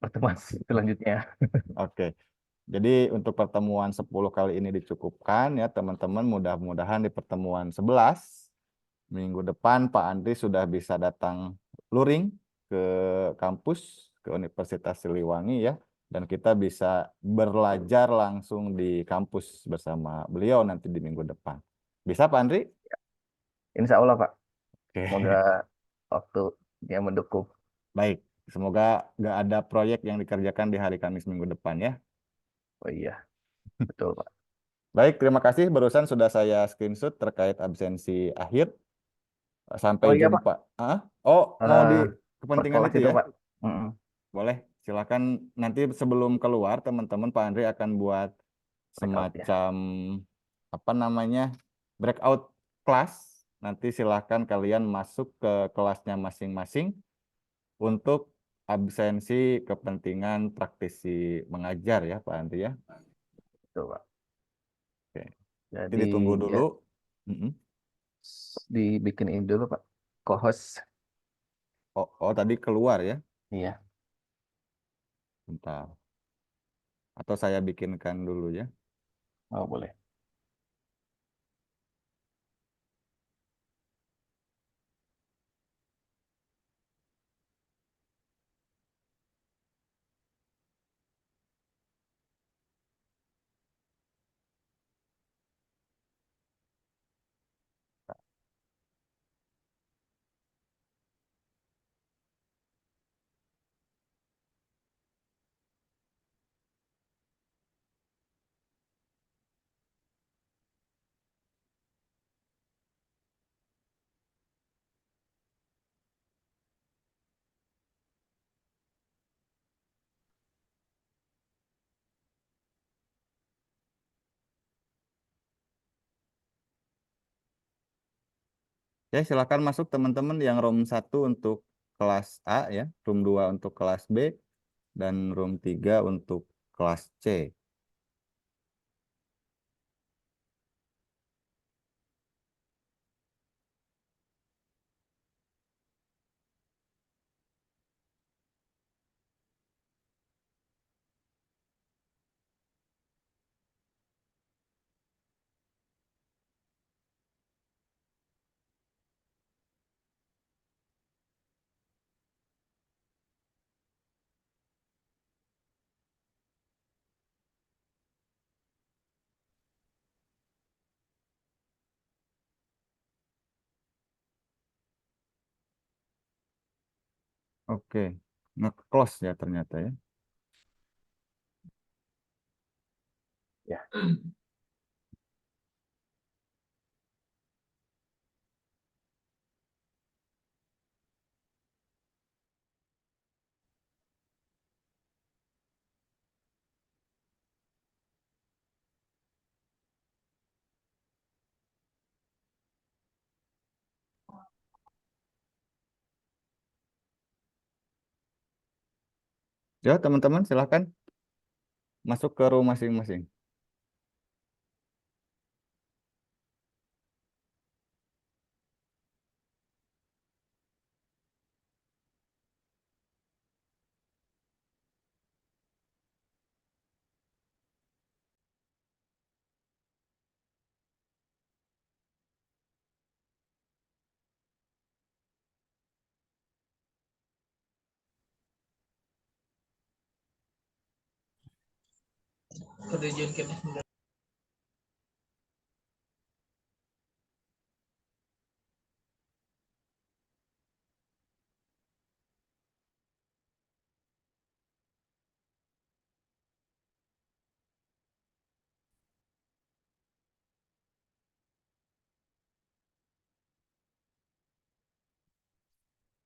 pertemuan selanjutnya. Oke. Jadi untuk pertemuan 10 kali ini dicukupkan ya teman-teman. Mudah-mudahan di pertemuan 11 minggu depan Pak Andri sudah bisa datang luring ke kampus, ke Universitas Siliwangi ya. Dan kita bisa belajar langsung di kampus bersama beliau nanti di minggu depan. Bisa Pak Andri? Insya Allah Pak. Semoga Oke, waktunya mendukung. baik. Semoga nggak ada proyek yang dikerjakan di hari Kamis minggu depan ya. Oh iya, betul Pak. Baik, terima kasih. Barusan sudah saya screenshot terkait absensi akhir. Sampai Oh iya Pak. jumpa. Ah? Oh, mau di kepentingan Perkelas itu itu ya? Pak. Mm-mm. Boleh. Silakan nanti sebelum keluar teman-teman Pak Andri akan buat Breakout ya. semacam apa namanya? Breakout class. Nanti silakan kalian masuk ke kelasnya masing-masing untuk absensi kepentingan praktisi mengajar ya Pak Andri ya. Betul Pak. Oke. Nanti Jadi ditunggu ya dulu. Mm-mm. dibikin ini dulu Pak. Co-host. Oh, tadi keluar ya. Iya. Bentar. Atau saya bikinkan dulu ya. Oh boleh. Ya, silakan masuk teman-teman yang room 1 untuk kelas A ya, room 2 untuk kelas B, dan room 3 untuk kelas C. Oke, nge-close ya ternyata ya. Ya. Ya, teman-teman silahkan masuk ke room masing-masing.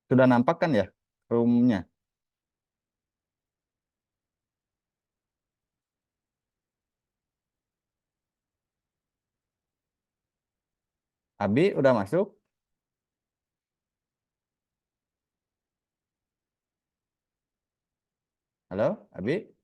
Sudah nampak kan ya roomnya? Abi udah masuk? Halo, Abi?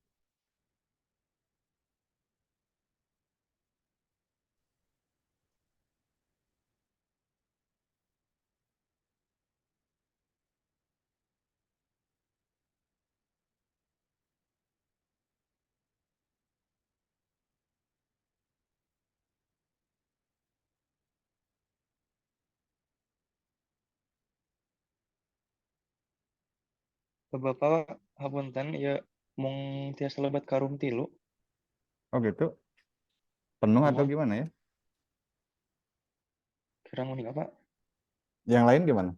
Bapak hapunten ya mung tiasa lebat karum tilu. Oh gitu. Penuh atau Mohon gimana ya? kirang unik apa? Yang lain gimana?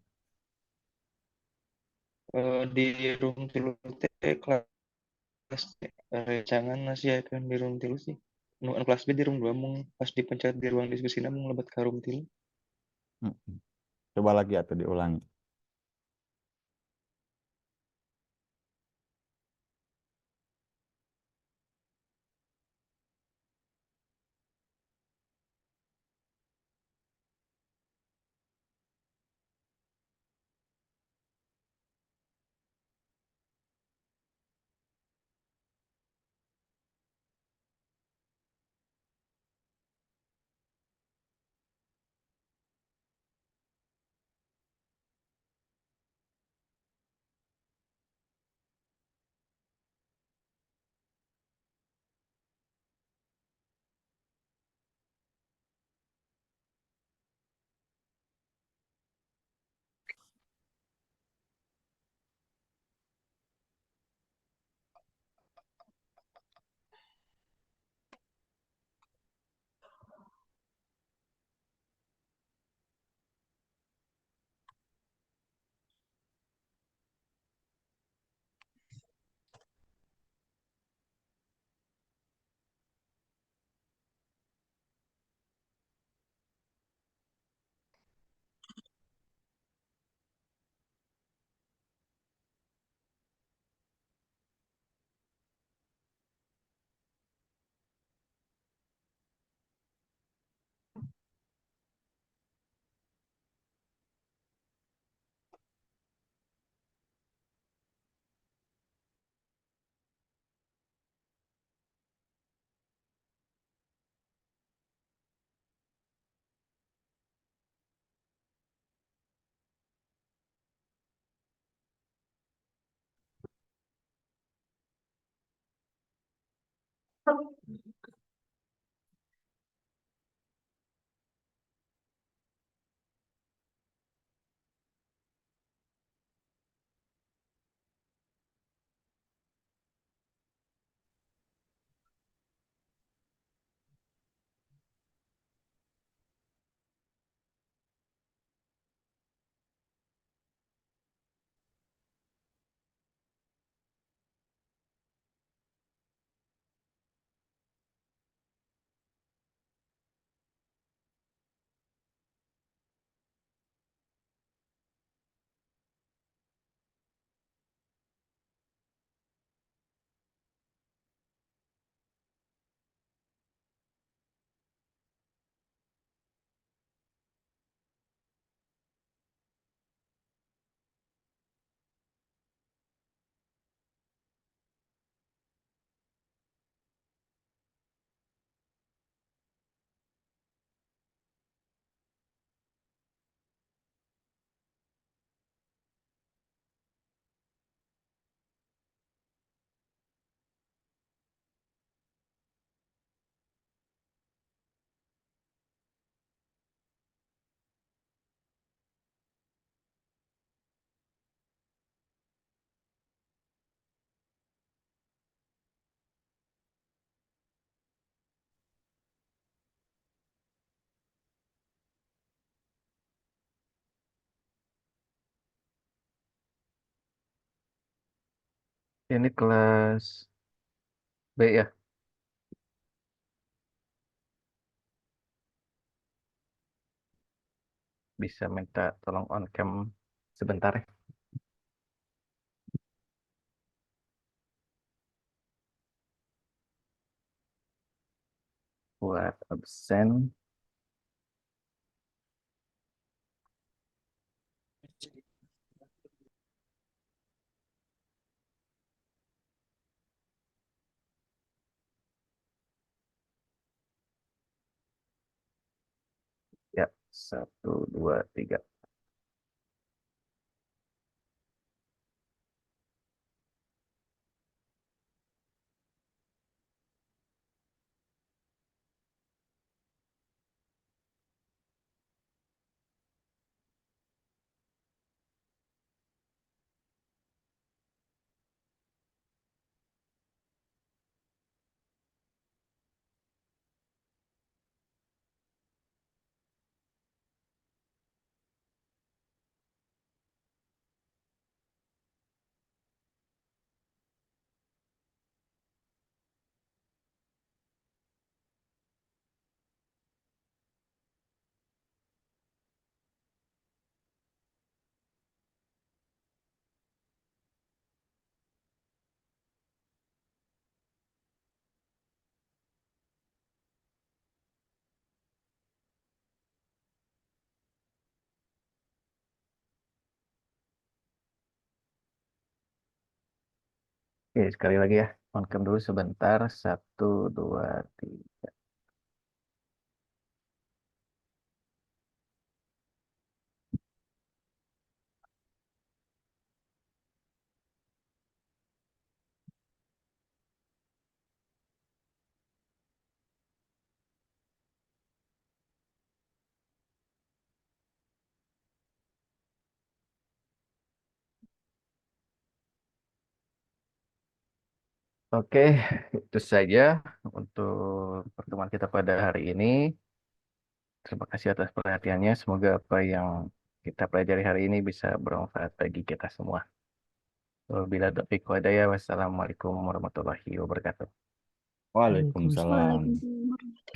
Di room tilu teh kelas jangan nasi akan di room tilu sih. Nu anu kelas B di room 2 mung pas dipencet di ruang diskusi mung lebat karum tilu. Mm-mm. Coba lagi atau diulangi. Ini kelas B ya. Bisa minta tolong on cam sebentar ya. Buat absen. Ya, 1, 2, 3. Oke, sekali lagi ya. On cam dulu sebentar. 1, 2, 3. Oke, itu saja untuk pertemuan kita pada hari ini. Terima kasih atas perhatiannya. Semoga apa yang kita pelajari hari ini bisa bermanfaat bagi kita semua. Wabillahi taufiq wal hidayah. Wassalamualaikum warahmatullahi wabarakatuh. Waalaikumsalam. Waalaikumsalam warahmatullahi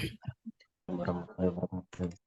wabarakatuh. Warahmatullahi wabarakatuh.